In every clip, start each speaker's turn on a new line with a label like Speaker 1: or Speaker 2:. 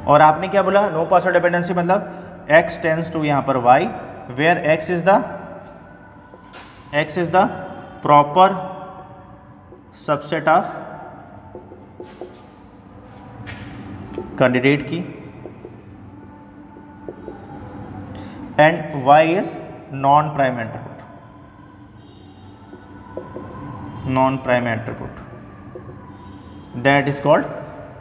Speaker 1: और आपने क्या बोला, नो पार्शियल डिपेंडेंसी मतलब x टेंड्स टू यहाँ पर y, where x is the proper subset of candidate key and y is non prime attribute, that is called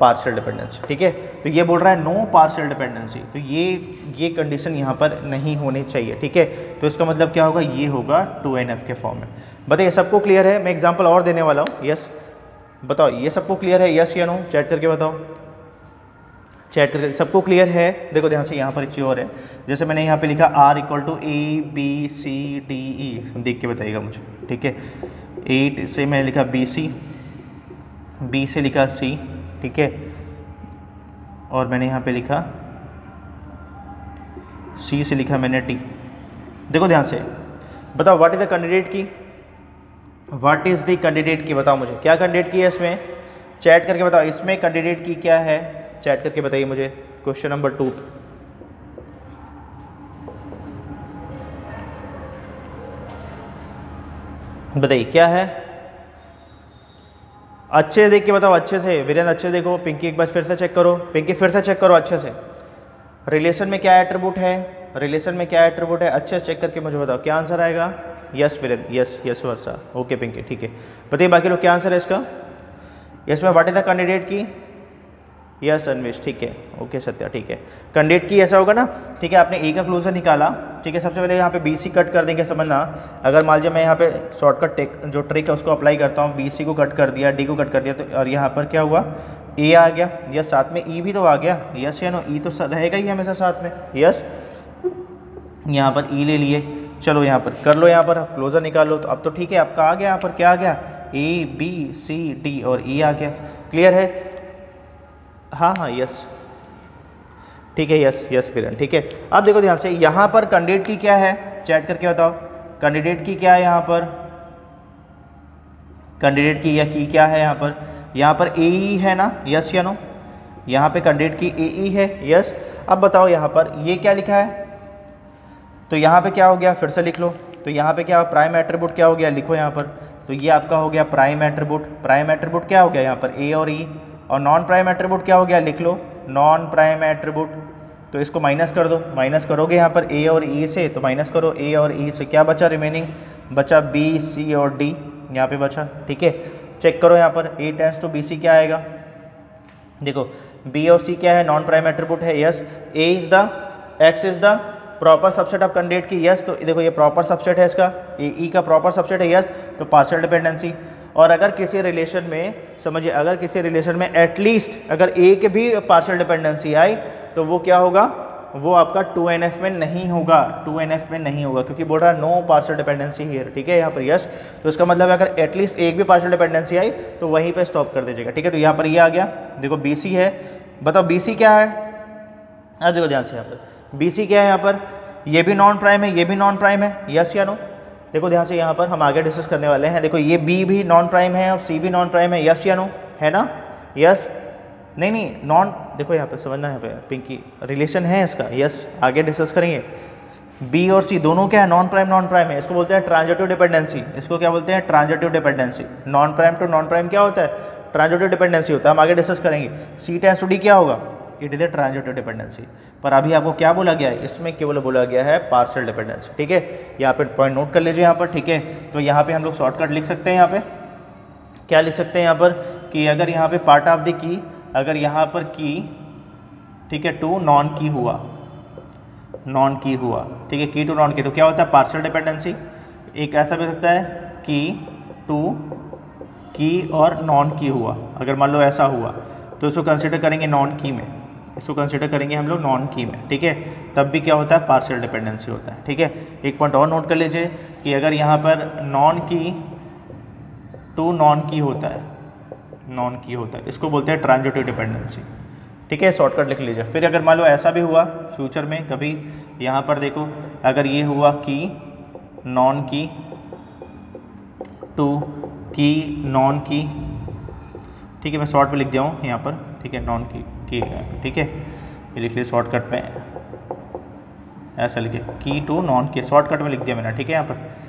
Speaker 1: partial dependency. ठीक है, तो ये बोल रहा है नो पार्शियल डिपेंडेंसी, तो ये कंडीशन यहाँ पर नहीं होनी चाहिए। ठीक है, तो इसका मतलब क्या होगा, ये होगा 2NF के फॉर्म में। बताइए सबको क्लियर है? मैं एग्जांपल और देने वाला हूँ। यस बताओ, ये सबको क्लियर है? यस या नो, चैट करके बताओ। चैट करके सबको क्लियर है? देखो ध्यान से, यहाँ पर एक चीज़ और है, जैसे मैंने यहाँ पे लिखा R = ABCDE, देख के बताइएगा मुझे। ठीक है, 8 से मैंने लिखा BC, B से लिखा C, ठीक है, और मैंने यहाँ पे लिखा C से लिखा मैंने T। देखो ध्यान से बताओ, व्हाट इज द कैंडिडेट की, व्हाट इज द कैंडिडेट की, बताओ मुझे क्या कैंडिडेट की है इसमें, चैट करके बताओ, इसमें कैंडिडेट की क्या है, चैट करके बताइए मुझे। क्वेश्चन नंबर 2, बताइए क्या है, अच्छे से देख के बताओ, अच्छे से वीरेंद्र, अच्छे से देखो। पिंकी एक बार फिर से चेक करो, पिंकी फिर से चेक करो अच्छे से। रिलेशन में क्या एट्रीब्यूट है, रिलेशन में क्या एट्रीब्यूट है, अच्छे से चेक करके मुझे बताओ क्या आंसर आएगा। यस वीरेंद्र, यस यस वर्षा, ओके पिंकी, ठीक है। बताइए बाकी लोग क्या आंसर है इसका। इसमें व्हाट इज द कैंडिडेट की, यस अन्वेश, ठीक है, ओके सत्या, ठीक है। कैंडिडेट की ऐसा होगा ना, ठीक है, आपने ए का क्लोजर निकाला, ठीक है, सबसे पहले यहाँ पे BC कट कर देंगे, समझना। अगर मान लीजिए मैं यहाँ पे शॉर्टकट जो ट्रिक है उसको अप्लाई करता हूँ, BC को कट कर दिया, D को कट कर दिया, तो और यहाँ पर क्या हुआ, A आ गया, यस, साथ में E भी तो आ गया, यस या नो, E तो रहेगा ही हमेशा साथ में, यस, यहाँ पर E ले लिए। चलो यहाँ पर कर लो, यहाँ पर क्लोजर निकाल लो, तो अब तो ठीक है, आपका आ गया, यहाँ पर क्या आ गया, ABCD और E आ गया। क्लियर है? हाँ हाँ यस, ठीक है, यस यस किरण, ठीक है। अब देखो ध्यान से, यहाँ पर कैंडिडेट की क्या है, चैट करके बताओ, कैंडिडेट की क्या है यहाँ पर, कैंडिडेट की या की क्या है यहाँ पर AE है ना, यस या नो, यहाँ पे कैंडिडेट की AE है, यस। अब बताओ यहाँ पर ये क्या लिखा है, तो यहाँ पे क्या हो गया, फिर से लिख लो, तो यहाँ पे क्या प्राइम एट्रीब्यूट क्या हो गया, लिखो यहाँ पर, तो ये आपका हो गया प्राइम एट्रीब्यूट। प्राइम एट्रीब्यूट क्या हो गया यहाँ पर, A और E, और नॉन प्राइम एट्रीब्यूट क्या हो गया, लिख लो, नॉन प्राइम एट्रीब्यूट। तो इसको माइनस कर दो, माइनस करोगे यहाँ पर A और E से, तो माइनस करो A और E से, क्या बचा रिमेनिंग, बचा B, C और D, यहाँ पे बचा। ठीक है, चेक करो यहाँ पर A टेंड्स टू BC क्या आएगा, देखो B और C क्या है, नॉन प्राइम एट्रीब्यूट है, yes. X is the proper subset of candidate की, यस, तो देखो ये प्रॉपर सबसेट है इसका, AE का प्रॉपर सबसेट है, यस, तो पार्शियल डिपेंडेंसी। और अगर किसी रिलेशन में, समझिए, अगर किसी रिलेशन में एटलीस्ट अगर एक भी पार्शियल डिपेंडेंसी आई, तो वो क्या होगा, वो आपका 2NF में नहीं होगा, 2NF में नहीं होगा, क्योंकि बोल रहा है नो पार्शियल डिपेंडेंसी हियर। ठीक है, यहाँ पर यस, तो इसका मतलब है अगर एटलीस्ट एक भी पार्शियल डिपेंडेंसी आई तो वहीं पे स्टॉप कर दीजिएगा। ठीक है, तो यहाँ पर ये आ गया, देखो BC है, बताओ BC क्या है, अब देखो ध्यान से यहाँ पर BC क्या है, यहाँ पर ये भी नॉन प्राइम है, ये भी नॉन प्राइम है, यस या नो। देखो ध्यान से, यहाँ पर हम आगे डिस्कस करने वाले हैं, देखो ये B भी नॉन प्राइम है और C भी नॉन प्राइम है, यस या नो, है ना, यस, नहीं नॉन, देखो यहाँ पे समझना है, पिंकी रिलेशन है इसका, यस, आगे डिस्कस करेंगे। B और C दोनों क्या है, नॉन प्राइम है, इसको बोलते हैं ट्रांजिटिव डिपेंडेंसी, इसको क्या बोलते हैं, transitive dependency. Non prime to non prime क्या होता है, ट्रांजिटिव डिपेंडेंसी होता है, हम आगे डिस्कस करेंगे। C टेंड्स टू D क्या होगा, it is a transitive dependency. पर अभी आपको क्या बोला गया है, इसमें केवल बोला गया है पार्शियल डिपेंडेंसी। ठीक है, यहाँ पे पॉइंट नोट कर लीजिए यहाँ पर। ठीक है, तो यहाँ पे हम लोग शॉर्टकट लिख सकते हैं, यहाँ पे क्या लिख सकते हैं यहाँ पर, कि अगर यहाँ पे पार्ट ऑफ द की, अगर यहाँ पर की, ठीक है, टू नॉन की हुआ, नॉन की हुआ, ठीक है, की टू नॉन की, तो क्या होता है, पार्शियल डिपेंडेंसी। एक ऐसा भी हो सकता है कि टू की और नॉन की हुआ, अगर मान लो ऐसा हुआ तो इसको कंसिडर करेंगे नॉन की में, इसको कंसिडर करेंगे हम लोग नॉन की में। ठीक है, तब भी क्या होता है, पार्शियल डिपेंडेंसी होता है। ठीक है, एक पॉइंट और नोट कर लीजिए कि अगर यहाँ पर नॉन की टू नॉन की होता है, नॉन की होता है, इसको बोलते हैं ट्रांजिटिव डिपेंडेंसी। ठीक है, शॉर्टकट लिख लीजिए। फिर अगर मान लो ऐसा भी हुआ फ्यूचर में कभी, यहाँ पर देखो अगर ये हुआ की नॉन की टू की नॉन की, ठीक है, मैं शॉर्ट में लिख दिया हूँ यहाँ पर, ठीक है, नॉन की है, ठीक है, ये लिख लिया शॉर्टकट में, ऐसा लिखे की टू नॉन की, शॉर्टकट में लिख दिया मैंने, ठीक है। यहाँ पर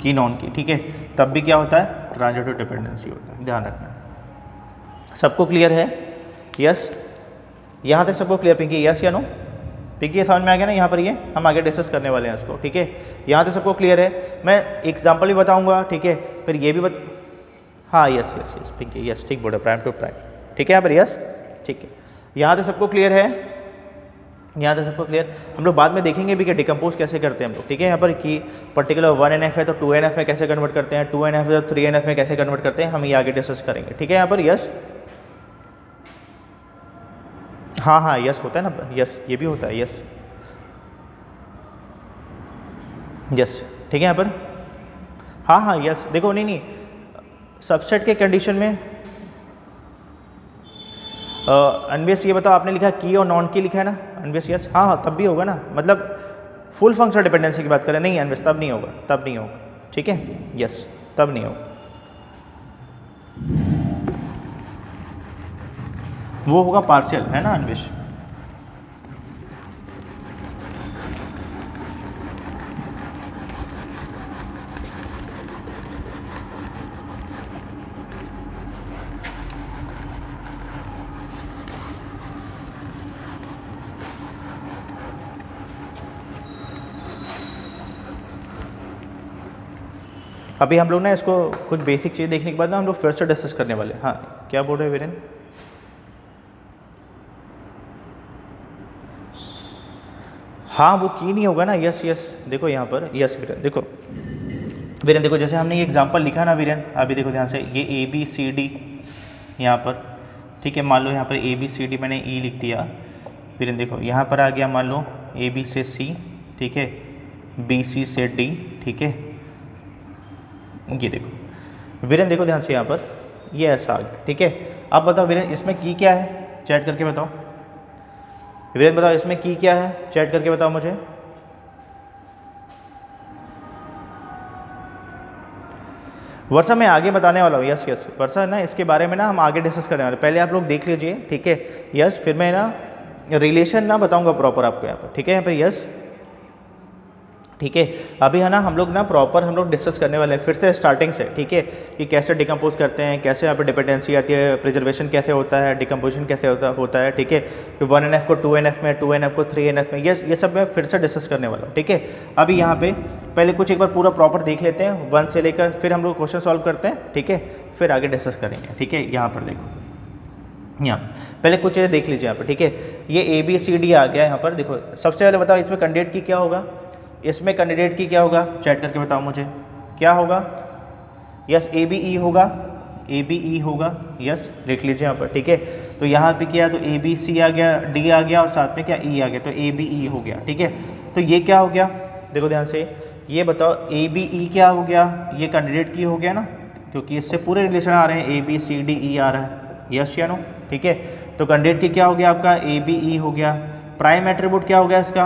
Speaker 1: की नॉन की, ठीक है, तब भी क्या होता है, ट्रांजिटिव डिपेंडेंसी होता है, ध्यान रखना। सबको क्लियर है? यस, यहाँ तक सबको क्लियर पिंकी, यस या नो? पिंकी समझ में आ गया ना? यहाँ पर ये हम आगे डिस्कस करने वाले हैं इसको, ठीक है। यहाँ तक सबको क्लियर है? मैं एग्जाम्पल भी बताऊँगा, ठीक है, फिर ये भी हाँ yes yes yes Pinky, yes ठीक बोले, प्राइम टू प्राइम, ठीक है यहाँ पर, यस ठीक है। यहाँ तक सबको क्लियर है? यहाँ तक सबको क्लियर? हम लोग बाद में देखेंगे भी कि डिकम्पोज कैसे करते हैं हम लोग, ठीक है। यहाँ पर कि पर्टिकुलर 1NF है तो 2NF में कैसे कन्वर्ट करते हैं, 2NF है तो 3NF में कैसे कन्वर्ट करते हैं, हम ये आगे डिस्कस करेंगे, ठीक है। यहाँ पर यस, हाँ हाँ यस होता है ना, यस ये भी होता है, यस यस ठीक है यहाँ पर, हाँ हाँ यस। देखो नहीं सबसेट के कंडीशन में अनबेस, ये बताओ आपने लिखा की और नॉन की लिखा है ना अनबेस, यस हाँ हाँ तब भी होगा ना, मतलब फुल फंक्शनल डिपेंडेंसी की बात करें, नहीं अनबेस तब नहीं होगा, तब नहीं होगा, ठीक है, यस तब नहीं होगा, वो होगा पार्शियल, है ना अनबेस। अभी हम लोग ना इसको कुछ बेसिक चीज़ देखने के बाद ना हम लोग फिर से डिस्कस करने वाले हैं। हाँ क्या बोल रहे हैं वीरेंद्र? हाँ वो की नहीं होगा ना, यस यस देखो यहाँ पर, यस वीरेंद्र देखो, वीरेंद्र देखो जैसे हमने ये एग्जांपल लिखा ना वीरेंद्र, अभी देखो ध्यान से, ये ABCD यहाँ पर, ठीक है, मान लो यहाँ पर ABCD मैंने E लिख दिया, वीरेंद्र देखो यहाँ पर आ गया मान लो AB से C, ठीक है, BC से D, ठीक है, ये देखो वीरेंद्र देखो ध्यान से यहाँ पर ये ऐसा आ गया, ठीक है। अब बताओ वीरेंद्र इसमें की क्या है, चैट करके बताओ, वीरेंद्र बताओ इसमें की क्या है, चैट करके बताओ मुझे। वर्षा मैं आगे बताने वाला हूँ, यस यस वर्षा ना इसके बारे में ना हम आगे डिस्कस करने वाले, पहले आप लोग देख लीजिए, ठीक है, यस फिर मैं ना रिलेशन ना बताऊँगा प्रॉपर आपको यहाँ पर, ठीक है, यहाँ पर यस ठीक है। अभी है ना हम लोग ना प्रॉपर हम लोग डिस्कस करने वाले हैं फिर से स्टार्टिंग से, ठीक है, कि कैसे डिकम्पोज करते हैं, कैसे यहाँ पे डिपेंडेंसी आती है, प्रिजर्वेशन कैसे होता है, डिकम्पोजिशन कैसे होता है, ठीक है, कि 1NF को 2NF में, 2NF को 3NF में, ये सब मैं फिर से डिस्कस करने वाला हूँ, ठीक है। अभी यहाँ पे पहले कुछ एक बार पूरा प्रॉपर देख लेते हैं 1 से लेकर, फिर हम लोग क्वेश्चन सॉल्व करते हैं, ठीक है, फिर आगे डिस्कस करेंगे, ठीक है। यहाँ पर देखो, यहाँ पहले कुछ चीज़ें देख लीजिए यहाँ पर, ठीक है, ये ABCD आ गया यहाँ पर, देखो सबसे पहले बताओ इसमें कैंडिडेट की क्या होगा, इसमें कैंडिडेट की क्या होगा, चैट करके बताओ मुझे क्या होगा, यस ABE होगा, ABE होगा, यस लिख लीजिए यहाँ पर, ठीक है। तो यहाँ पे क्या, तो ABC आ गया, D आ गया और साथ में क्या E आ गया, तो ABE हो गया, ठीक है। तो ये क्या हो गया, देखो ध्यान से, ये बताओ ABE क्या हो गया, ये कैंडिडेट की हो गया ना, क्योंकि इससे पूरे रिलेशन आ रहे हैं, ABCDE आ रहा है, यस या नो, ठीक है। तो कैंडिडेट की क्या हो गया आपका, ABE हो गया। प्राइम एट्रीब्यूट क्या हो गया इसका,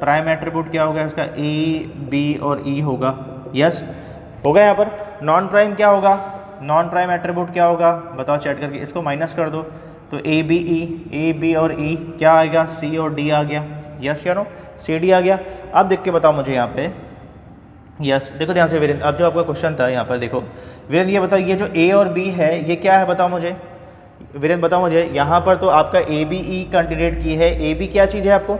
Speaker 1: प्राइम एट्रीब्यूट क्या होगा इसका, A B और E होगा, यस हो गया। यहाँ पर नॉन प्राइम क्या होगा, नॉन प्राइम एट्रीब्यूट क्या होगा बताओ चैट करके, इसको माइनस कर दो, तो A B और E क्या आएगा, C और D आ गया, यस क्या नो, CD आ गया। अब देख के बताओ मुझे यहाँ पे, यस देखो ध्यान से वीरेंद्र, अब जो आपका क्वेश्चन था यहाँ पर देखो वीरेंद्र, ये बताओ ये जो A और B है ये क्या है बताओ मुझे, वीरेंद्र बताओ मुझे। यहाँ पर तो आपका ABE कैंडिडेट की है, AB क्या चीज़ है आपको,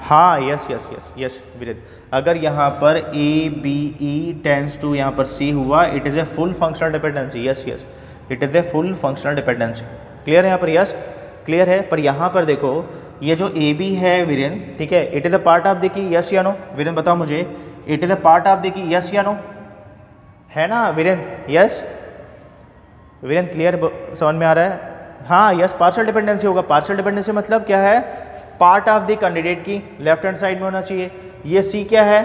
Speaker 1: हाँ yes yes yes yes Virendra, अगर यहाँ पर ABE टेंस टू यहाँ पर C हुआ, it is a full functional dependency, yes yes it is a full functional dependency, clear है यहाँ पर, यस क्लियर है। पर यहाँ पर देखो ये जो AB है वीरेंद्र, ठीक है, it is a part of the key, yes या नो, वीरेंद्र बताओ मुझे, it is a part of the key, yes या नो, है ना वीरेंद्र, यस वीरेंद्र क्लियर समझ में आ रहा है, हाँ यस पार्शियल डिपेंडेंसी होगा। पार्शियल डिपेंडेंसी मतलब क्या है, पार्ट ऑफ द कैंडिडेट की लेफ्ट हैंड साइड में होना चाहिए। ये C क्या है,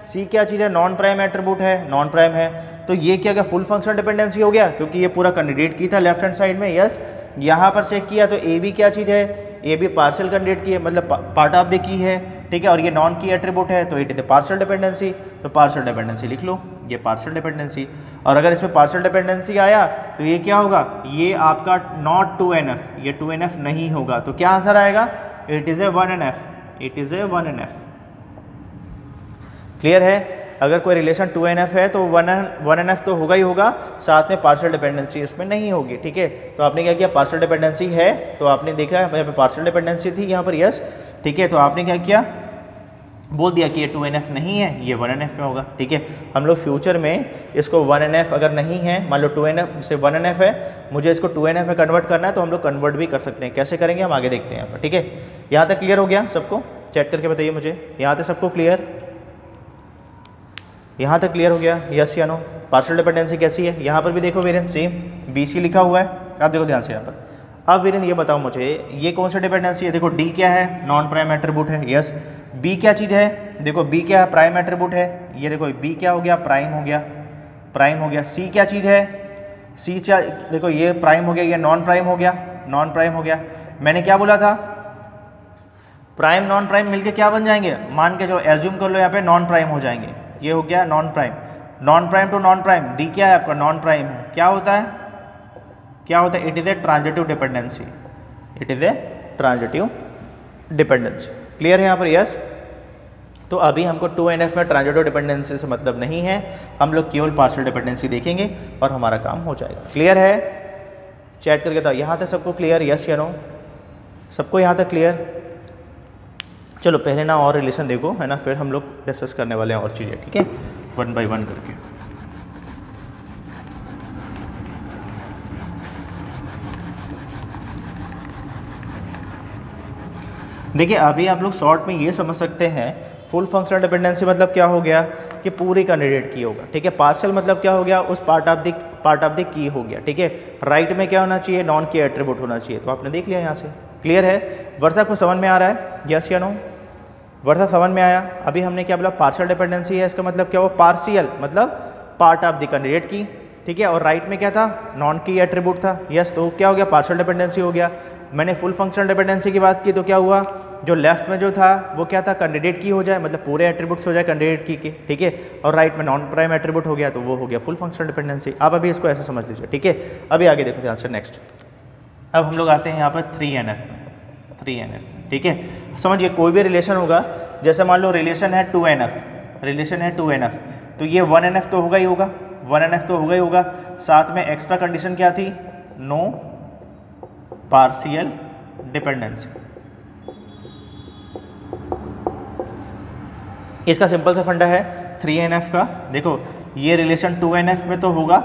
Speaker 1: C क्या चीज़ है, नॉन प्राइम एट्रीब्यूट है, नॉन प्राइम है, तो ये क्या फुल फंक्शनल डिपेंडेंसी हो गया, क्योंकि ये पूरा कैंडिडेट की था लेफ्ट हैंड साइड में, यस। यहाँ पर चेक किया तो AB क्या चीज़ है, AB पार्शियल कैंडिडेट की है, मतलब पार्ट ऑफ द की है, ठीक है, और ये नॉन की एट्रीब्यूट है, तो इट इज पार्शियल डिपेंडेंसी, तो पार्शियल डिपेंडेंसी लिख लो, ये पार्शियल डिपेंडेंसी। और अगर इसमें पार्शियल डिपेंडेंसी आया तो ये क्या होगा, ये आपका नॉट 2NF, ये 2NF नहीं होगा। तो क्या आंसर आएगा, it is a 1NF, it is a 1NF। Clear है, अगर कोई रिलेशन 2NF है तो 1NF तो होगा ही होगा, साथ में पार्शियल डिपेंडेंसी इसमें नहीं होगी। ठीक है, तो आपने क्या किया, पार्शियल डिपेंडेंसी है तो आपने देखा यहाँ पे पार्शियल डिपेंडेंसी थी यहाँ पर, यस। ठीक है, तो आपने क्या किया, बोल दिया कि ये 2NF नहीं है, ये 1NF में होगा। ठीक है, हम लोग फ्यूचर में इसको 1NF अगर नहीं है, मान लो 2NF से 1NF है, मुझे इसको 2NF में कन्वर्ट करना है तो हम लोग कन्वर्ट भी कर सकते हैं। कैसे करेंगे हम आगे देखते हैं यहाँ पर। ठीक है, यहाँ तक क्लियर हो गया सबको, चैट करके बताइए मुझे, यहाँ तक सबको क्लियर, यहाँ तक क्लियर हो गया, यस या नो। पार्शियल डिपेंडेंसी कैसी है, यहाँ पर भी देखो वीरेंद्र, सेम BC लिखा हुआ है, आप देखो ध्यान से यहाँ पर। अब वीरेंद्र ये बताओ मुझे, ये कौन सी डिपेंडेंसी है, देखो D क्या है, नॉन प्राइम एट्रीब्यूट है, यस। B क्या चीज़ है, देखो B क्या है, प्राइम एट्रीब्यूट है, ये देखो B क्या हो गया, प्राइम हो गया, प्राइम हो गया। C क्या चीज़ है, C देखो ये प्राइम हो गया, ये नॉन प्राइम हो गया, नॉन प्राइम हो गया। मैंने क्या बोला था, प्राइम नॉन प्राइम मिलके क्या बन जाएंगे, मान के जो एज्यूम कर लो यहाँ पे नॉन प्राइम हो जाएंगे। ये हो गया non prime, non prime to non prime, D क्या है आपका, नॉन प्राइम है। क्या होता है, क्या होता है, it is a transitive dependency, it is a transitive dependency. Clear है यहाँ पर, यस। तो अभी हमको 2NF में ट्रांजिटिव डिपेंडेंसी से मतलब नहीं है, हम लोग केवल पार्शियल डिपेंडेंसी देखेंगे और हमारा काम हो जाएगा। क्लियर है, चैट करके बताओ, यहाँ तक सबको क्लियर, यस या नो, सबको यहाँ तक क्लियर। चलो पहले ना और रिलेशन देखो, है ना, फिर हम लोग डिस्कस करने वाले हैं और चीज़ें। ठीक है, 1 बाय 1 करके। देखिए अभी आप लोग शॉर्ट में ये समझ सकते हैं, फुल फंक्शनल डिपेंडेंसी मतलब क्या हो गया कि पूरी कैंडिडेट की होगा। ठीक है, पार्शियल मतलब क्या हो गया, उस पार्ट ऑफ द की हो गया। ठीक है, राइट में क्या होना चाहिए, नॉन की एट्रीब्यूट होना चाहिए। तो आपने देख लिया यहाँ से, क्लियर है। वर्षा को समझ में आ रहा है, यस या नो, वर्षा समझ में आया। अभी हमने क्या बोला, पार्शियल डिपेंडेंसी है, इसका मतलब क्या हुआ, पार्शियल मतलब पार्ट ऑफ द कैंडिडेट की। ठीक है, और राइट में क्या था, नॉन की एट्रीब्यूट था, यस। तो क्या हो गया, पार्शियल डिपेंडेंसी हो गया। मैंने फुल फंक्शनल डिपेंडेंसी की बात की तो क्या हुआ, जो लेफ्ट में जो था वो क्या था, कैंडिडेट की हो जाए, मतलब पूरे एट्रीब्यूट्स हो जाए कैंडिडेट की के। ठीक है, और राइट में नॉन प्राइम एट्रीब्यूट हो गया तो वो हो गया फुल फंक्शनल डिपेंडेंसी। आप अभी इसको ऐसे समझ लीजिए। ठीक है, अभी आगे देखो ध्यान से, नेक्स्ट अब हम लोग आते हैं यहाँ पर 3NF में, 3NF। ठीक है, समझिए कोई भी रिलेशन होगा, जैसे मान लो रिलेशन है 2NF, रिलेशन है 2NF, तो ये 1NF तो होगा ही होगा, 1NF तो होगा ही होगा। साथ में एक्स्ट्रा कंडीशन क्या थी, नो पार्शियल डिपेंडेंसी। इसका सिंपल सा फंडा है 3NF का। देखो ये रिलेशन 2NF में तो होगा,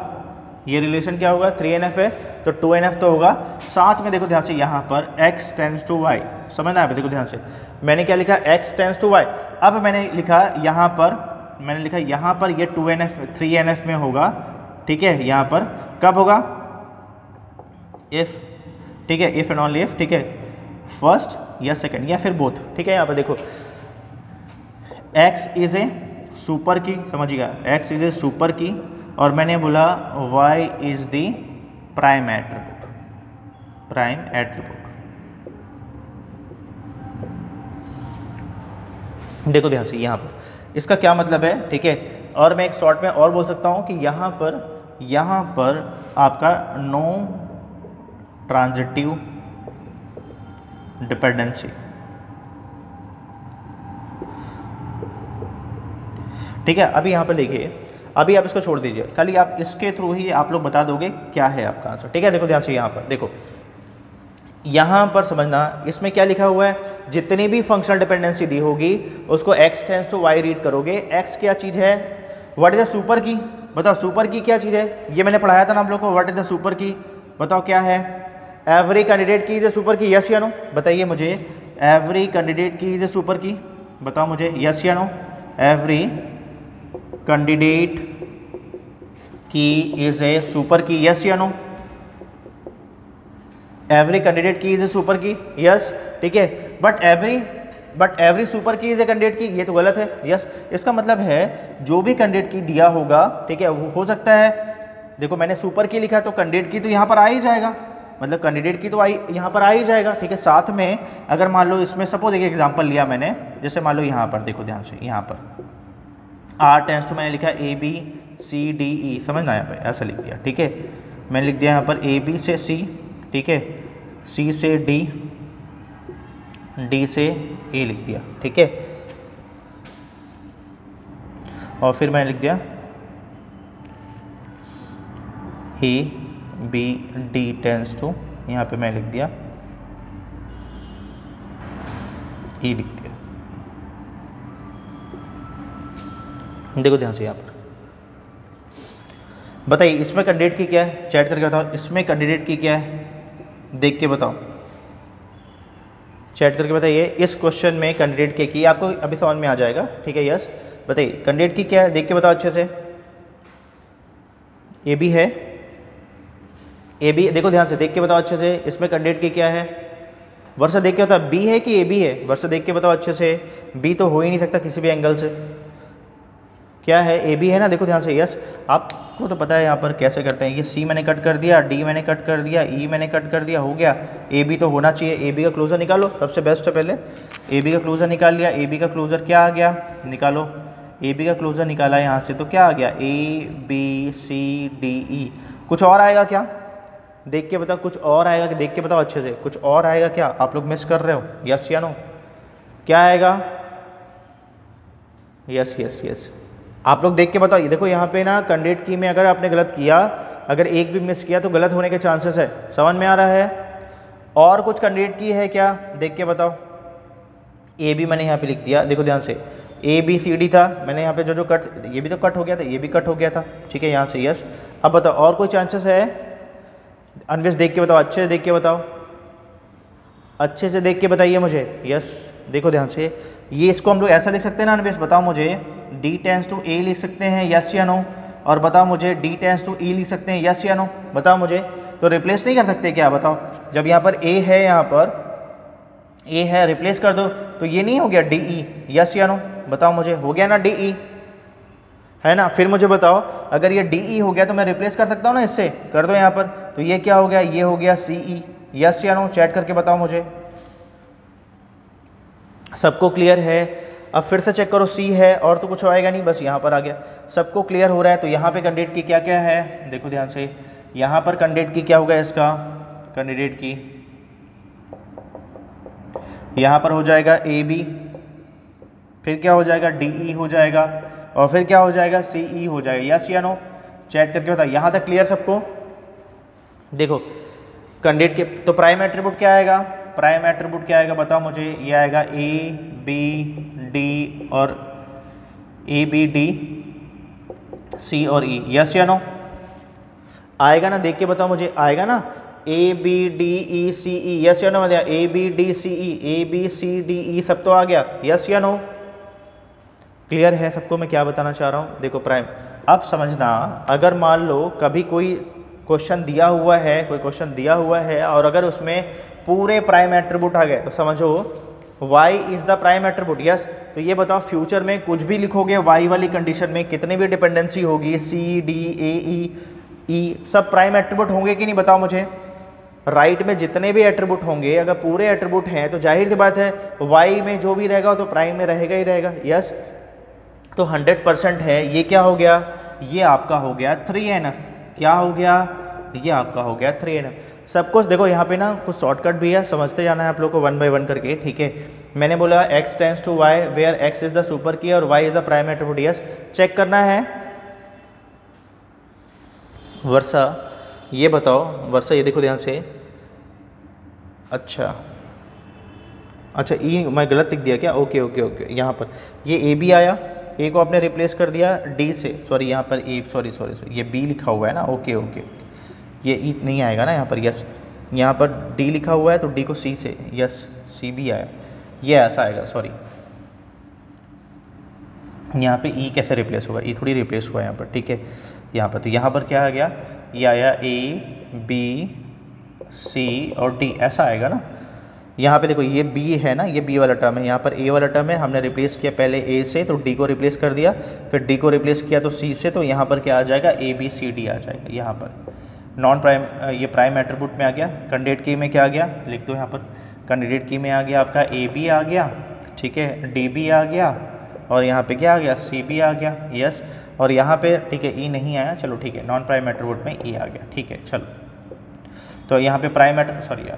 Speaker 1: ये रिलेशन क्या होगा, 3NF है तो 2NF तो होगा। साथ में देखो ध्यान से यहाँ पर x टेंड्स टू y, समझना है, देखो ध्यान से, मैंने क्या लिखा, x टेंड्स टू y। अब मैंने लिखा यहाँ पर, मैंने लिखा यहाँ पर ये 3NF में होगा। ठीक है, यहाँ पर कब होगा, इफ़, ठीक है, इफ़ एंड ओनली इफ, ठीक है, फर्स्ट या सेकंड या फिर बोथ। ठीक है, यहाँ पर देखो x इज ए सुपर की, समझिएगा x is a super key, और मैंने बोला y is the prime attribute, prime attribute. देखो ध्यान से यहाँ पर इसका क्या मतलब है। ठीक है, और मैं एक शॉर्ट में और बोल सकता हूँ कि यहाँ पर आपका नो ट्रांजिटिव डिपेंडेंसी। ठीक है, अभी यहाँ पर देखिए, अभी आप इसको छोड़ दीजिए, खाली आप इसके थ्रू ही आप लोग बता दोगे क्या है आपका आंसर। ठीक है, देखो ध्यान से यहाँ पर देखो, यहाँ पर समझना, इसमें क्या लिखा हुआ है, जितनी भी फंक्शनल डिपेंडेंसी दी होगी उसको x tends to y read करोगे। x क्या चीज़ है, what is the super key, बताओ सुपर की क्या चीज़ है, ये मैंने पढ़ाया था ना आप लोग को, what is the super key, बताओ क्या है, एवरी कैंडिडेट की is a super key, yes या नो, बताइए मुझे, एवरी कैंडिडेट की इज ए सुपर की, बताओ मुझे, यस या नो, एवरी कैंडिडेट की is a super key, yes या नो, एवरी कैंडिडेट की is a super key, yes. ठीक है, बट एवरी सुपर की इज ए कैंडिडेट की, ये तो गलत है, यस। इसका मतलब है जो भी कैंडिडेट की दिया होगा, ठीक है, वो हो सकता है, देखो मैंने सुपर की लिखा तो कैंडिडेट की तो यहाँ पर आ ही जाएगा, मतलब कैंडिडेट की तो आई यहाँ पर आ ही जाएगा। ठीक है, साथ में अगर मान लो इसमें सपोज एक एग्जांपल लिया मैंने, जैसे मान लो यहाँ पर देखो ध्यान से, यहाँ पर आर टेंस टू मैंने लिखा ए बी सी डी ई, समझना यहाँ पे ऐसा लिख दिया, ठीक है। मैंने लिख दिया यहाँ पर ए बी से सी, ठीक है, सी से डी, डी से ए लिख दिया, ठीक है। और फिर मैंने लिख दिया A B D tends to, यहाँ पे मैं लिख दिया ई लिख दिया। देखो ध्यान से यहाँ पर बताइए इसमें कैंडिडेट की क्या है, चैट करके बताओ इसमें कैंडिडेट की क्या है, देख के बताओ, चैट करके बताइए इस क्वेश्चन में कैंडिडेट की आपको अभी समझ में आ जाएगा, ठीक है। यस बताइए कैंडिडेट की क्या है, देख के बताओ अच्छे से। ए बी है, ए बी, देखो ध्यान से देख के बताओ अच्छे से, इसमें कैंडिडेट की क्या है, वर्षा देख के बताओ बी है कि ए बी है, वर्षा देख के बताओ अच्छे से, बी तो हो ही नहीं सकता किसी भी एंगल से, क्या है ए बी है ना, देखो ध्यान से। यस आपको तो पता है यहाँ पर कैसे करते हैं, ये सी मैंने कट कर दिया, डी मैंने कट कर दिया, ई मैंने कट कर दिया, हो गया। ए बी तो होना चाहिए, ए बी का क्लोजर निकालो, सबसे बेस्ट है पहले ए बी का क्लोजर निकाल लिया। ए बी का क्लोजर क्या आ गया, निकालो, ए बी का क्लोजर निकाला यहाँ से तो क्या आ गया, ए बी सी डी ई। कुछ और आएगा क्या, देख के बताओ, कुछ और आएगा कि, देख के बताओ अच्छे से, कुछ और आएगा क्या, आप लोग मिस कर रहे हो, यस या नो, क्या आएगा, यस यस यस, आप लोग देख के बताओ। ये देखो यहाँ पे ना कैंडिडेट की में अगर आपने गलत किया, अगर एक भी मिस किया तो गलत होने के चांसेस है, समझ में आ रहा है। और कुछ कैंडिडेट की है क्या, देख के बताओ। ए बी मैंने यहाँ पे लिख दिया, देखो ध्यान से, ए बी सी डी था, मैंने यहाँ पे जो जो कट, ये भी तो कट हो गया था, ये भी कट हो गया था, ठीक है यहाँ से। यस अब बताओ और कोई चांसेस है, अनवेश देख के बताओ, अच्छे से देख के बताओ, अच्छे से देख के बताइए मुझे। यस देखो ध्यान से, ये इसको हम लोग ऐसा लिख सकते हैं ना अनवेश, बताओ मुझे, डी टेंस टू ए लिख सकते हैं, यस या नो, और बताओ मुझे डी टेंस टू ई लिख सकते हैं, यस या नो, बताओ मुझे। तो रिप्लेस नहीं कर सकते क्या, बताओ, जब यहाँ पर ए है, यहाँ पर ए है, रिप्लेस कर दो तो ये नहीं हो गया डी ई, यस या नो, बताओ मुझे, हो गया ना डी ई, है ना। फिर मुझे बताओ अगर ये डी ई हो गया तो मैं रिप्लेस कर सकता हूँ ना इससे, कर दो यहाँ पर, तो ये क्या हो गया, ये हो गया सी ई, यस या नो, चैट करके बताओ मुझे। सबको क्लियर है, अब फिर से चेक करो, सी है और तो कुछ आएगा नहीं, बस यहाँ पर आ गया, सबको क्लियर हो रहा है। तो यहाँ पे कैंडिडेट की क्या क्या है, देखो ध्यान से, यहाँ पर कैंडिडेट की क्या होगा, इसका कैंडिडेट की यहाँ पर हो जाएगा ए बी, फिर क्या हो जाएगा डी ई हो जाएगा, और फिर क्या हो जाएगा सी ई हो जाएगा, यस या नो, चैट करके बताओ। यहाँ तक क्लियर सबको, देखो कैंडिडेट के तो प्राइम एट्रीब्यूट क्या आएगा, प्राइम एट्रीब्यूट क्या आएगा बताओ मुझे, ये आएगा ए बी डी और ए बी डी सी और ई, यस या नो, आएगा ना, देख के बताओ मुझे, आएगा ना, A B D E C E, yes या नो, मतलब A B D C E, A B C D E, सब तो आ गया, यस या नो, क्लियर है सबको मैं क्या बताना चाह रहा हूँ। देखो प्राइम, अब समझना, अगर मान लो कभी कोई क्वेश्चन दिया हुआ है, कोई क्वेश्चन दिया हुआ है और अगर उसमें पूरे प्राइम एट्रीब्यूट आ गए तो समझो y is the prime attribute, yes. तो ये बताओ फ्यूचर में कुछ भी लिखोगे y वाली कंडीशन में, कितनी भी डिपेंडेंसी होगी, सी डी ए ई सब प्राइम एट्रीब्यूट होंगे कि नहीं, बताओ मुझे। राइट में जितने भी एट्रीब्यूट होंगे अगर पूरे एट्रीब्यूट हैं तो जाहिर सी बात है y में जो भी रहेगा तो प्राइम में रहेगा ही रहेगा, यस। तो 100% है, ये क्या हो गया, ये आपका हो गया 3NF, क्या हो गया, ये आपका हो गया 3NF। सब कुछ देखो यहाँ पे ना कुछ शॉर्टकट भी है, समझते जाना है आप लोग को 1 बाय 1 करके, ठीक है। मैंने बोला x tends to y where x is the super key और y is the prime attribute, yes. Check करना है। वर्षा ये बताओ, वर्षा ये देखो ध्यान से, अच्छा ई मैं गलत लिख दिया क्या, ओके ओके ओके, यहाँ पर ये ए बी आया, ए को आपने रिप्लेस कर दिया डी से, सॉरी यहाँ पर ए, सॉरी ये बी लिखा हुआ है ना, ओके ओके, ये ई नहीं आएगा ना यहाँ पर, यस। यहाँ पर डी लिखा हुआ है तो डी को सी से, यस, सी बी आया, ये ऐसा आएगा, सॉरी यहाँ पे ई कैसे रिप्लेस होगा, ई थोड़ी रिप्लेस हुआ है यहाँ पर, ठीक है। यहाँ पर तो यहाँ पर क्या आ गया, ये आया ए बी सी और डी, ऐसा आएगा ना। यहाँ पे देखो ये बी है ना, ये बी वाला टर्म है, यहाँ पर ए वाला टर्म है, हमने रिप्लेस किया पहले ए से तो डी को रिप्लेस कर दिया, फिर डी को रिप्लेस किया तो सी से, तो यहाँ पर क्या आ जाएगा, ए बी सी डी आ जाएगा। यहाँ पर नॉन प्राइम, ये प्राइम एट्रीब्यूट में आ गया। कैंडिडेट की में क्या आ गया, लिख दो यहाँ पर, कैंडिडेट की में आ गया आपका ए बी आ गया, ठीक है, डी बी आ गया और यहाँ पे क्या आ गया, सी बी आ गया, यस। और यहाँ पे ठीक है ई नहीं आया, चलो ठीक है, नॉन प्राइम एट्रीब्यूट में ई आ गया, ठीक है चलो। तो यहाँ पे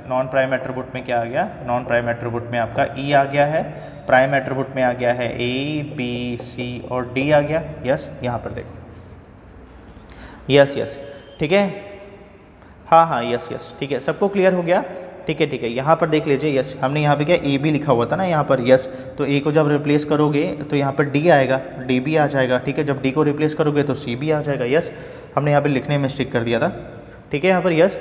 Speaker 1: नॉन प्राइम एट्रीब्यूट में क्या आ गया, नॉन प्राइम एट्रीब्यूट में आपका ई आ गया है, प्राइम एट्रीब्यूट में आ गया है ए बी सी और डी आ गया, यस। यहाँ पर देखो यस यस, ठीक है, हाँ हाँ यस यस, ठीक है, सबको क्लियर हो गया, ठीक है ठीक है। यहाँ पर देख लीजिए, यस, हमने यहाँ पे क्या ए बी लिखा हुआ था ना यहाँ पर, यस, तो ए को जब रिप्लेस करोगे तो यहाँ पर डी आएगा, डी बी आ जाएगा, ठीक है, जब डी को रिप्लेस करोगे तो सी बी आ जाएगा, यस। हमने यहाँ पर लिखने में मिस्टेक कर दिया था, ठीक है, यहाँ पर यस।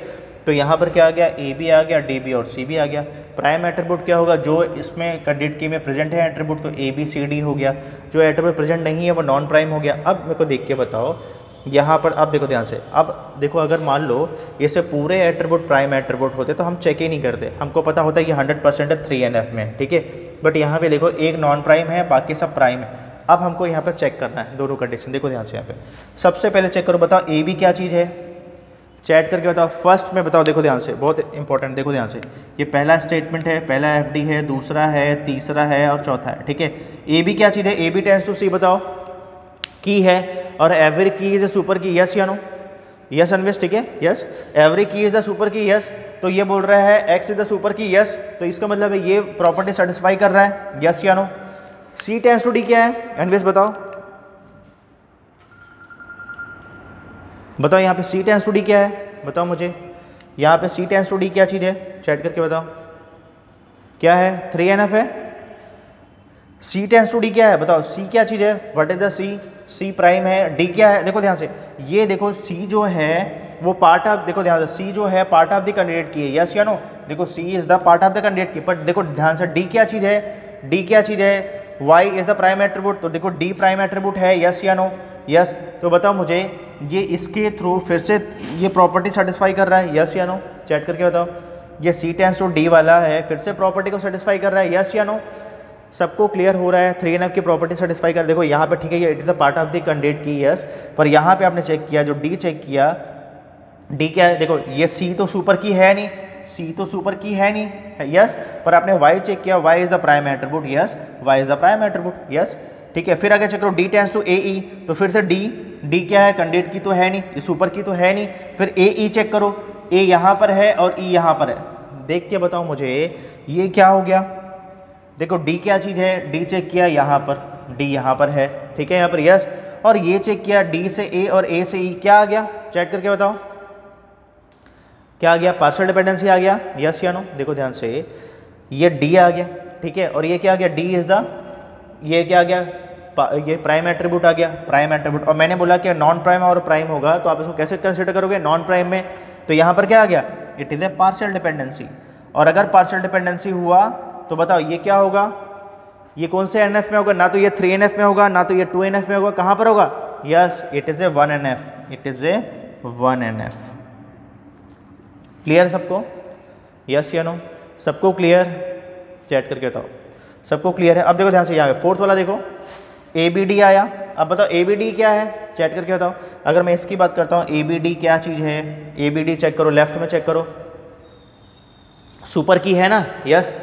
Speaker 1: तो यहाँ पर क्या आ गया, ए बी आ गया, डी बी और सी बी आ गया। प्राइम एट्रीब्यूट क्या होगा, जो इसमें कैंडिडेट की में प्रेजेंट है एट्रीब्यूट, तो ए बी सी डी हो गया, जो एट्रीब्यूट प्रेजेंट नहीं है वो नॉन प्राइम हो गया। अब मेरे को देख के बताओ यहाँ पर, अब देखो ध्यान से, अब देखो अगर मान लो ये पूरे एट्रीब्यूट प्राइम एट्रीब्यूट होते तो हम चेक ही नहीं करते, हमको पता होता है कि 100% है 3NF में, ठीक है। बट यहाँ पे देखो एक नॉन प्राइम है, बाकी सब प्राइम है। अब हमको यहाँ पर चेक करना है दोनों कंडीशन, देखो ध्यान से यहाँ पे सबसे पहले चेक करो, बताओ ए बी क्या चीज़ है, चैट करके बताओ। फर्स्ट में बताओ, देखो ध्यान से, बहुत इंपॉर्टेंट, देखो ध्यान से, ये पहला स्टेटमेंट है, पहला एफडी है, दूसरा है, तीसरा है और चौथा है, ठीक है। ए बी क्या चीज़ है, ए बी टेंड्स टू सी, बताओ की है, और एवरी की is the super key, yes या नो, यस अनवेश, ठीक है, यस। एवरी की is the super key, yes. तो ये बोल रहा है x is the super key, yes, तो इसका मतलब है ये प्रॉपर्टी सेटिस्फाई कर रहा है, यस या no. C tends to D क्या है, अनवेश बताओ, बताओ यहाँ पे सी टेंड्स टू डी क्या है, बताओ मुझे, यहाँ पे सी टेंड्स टू डी क्या चीज़ है, चैट करके बताओ क्या है, 3NF है। सी टेंड्स टू डी क्या है, बताओ सी क्या चीज़ है, what is the C, C prime है, डी क्या है, देखो ध्यान से, ये देखो सी जो है वो पार्ट ऑफ, देखो ध्यान से, सी जो है पार्ट ऑफ द कैंडिडेट की है, यस या नो, देखो C is the part of the candidate key, but देखो ध्यान से डी क्या चीज़ है, डी क्या चीज़ है, Y is the prime attribute, तो देखो डी प्राइम एट्रीब्यूट है, यस या नो, यस। तो बताओ मुझे ये इसके थ्रू फिर से ये प्रॉपर्टी सेटिस्फाई कर रहा है, यस या नो, चैट करके बताओ। ये सी टेंड्स टू डी वाला है, फिर से प्रॉपर्टी को सेटिस्फाई कर रहा है, यस या नो, सबको क्लियर हो रहा है। 3NF की प्रॉपर्टी सेटिस्फाई कर, देखो यहाँ पे ठीक है, ये it is the part of the candidate की, यस, पर यहाँ पे आपने चेक किया, जो डी चेक किया, डी क्या है, देखो ये सी तो सुपर की है नहीं, सी तो सुपर की है नहीं, यस, पर आपने वाई चेक किया, Y is the prime attribute, yes, Y is the prime attribute, yes, ठीक है। फिर आगे चेक करो, D tends to A E, तो फिर से डी क्या है, कैंडिडेट की तो है नहीं, सुपर की तो है नहीं, फिर ए ई चेक करो, ए यहाँ पर है और ई यहाँ पर है, देख के बताओ मुझे ये क्या हो गया, देखो डी क्या चीज़ है, डी चेक किया यहाँ पर, डी यहाँ पर है, ठीक है, यहाँ पर यस, और ये चेक किया डी से ए और ए से ई, क्या आ गया, चैट करके बताओ क्या आ गया, पार्शियल डिपेंडेंसी आ गया, यस या नो। देखो ध्यान से, ये डी आ गया, ठीक है, और ये क्या आ गया, डी इज द, ये क्या आ गया, ये प्राइम एट्रीब्यूट आ गया, प्राइम एट्रीब्यूट। और मैंने बोला कि नॉन प्राइम और प्राइम होगा तो आप इसको कैसे कंसिडर करोगे, नॉन प्राइम में, तो यहाँ पर क्या आ गया, it is a partial dependency. और अगर पार्शियल डिपेंडेंसी हुआ तो बताओ ये क्या होगा, ये कौन से NF में होगा, ना तो ये 3NF में होगा, ना तो ये 2NF में होगा, कहाँ पर होगा, yes, it is a 1NF, it is a 1NF। Clear सबको, यस या नो, सबको क्लियर, चैट करके बताओ सबको क्लियर है। अब देखो ध्यान से, यहाँ पे फोर्थ वाला देखो, ABD आया, अब बताओ ABD क्या है, चैट करके बताओ। अगर मैं इसकी बात करता हूँ, ABD क्या चीज़ है, ABD चेक करो, लेफ्ट में चेक करो, सुपर की है ना, यस,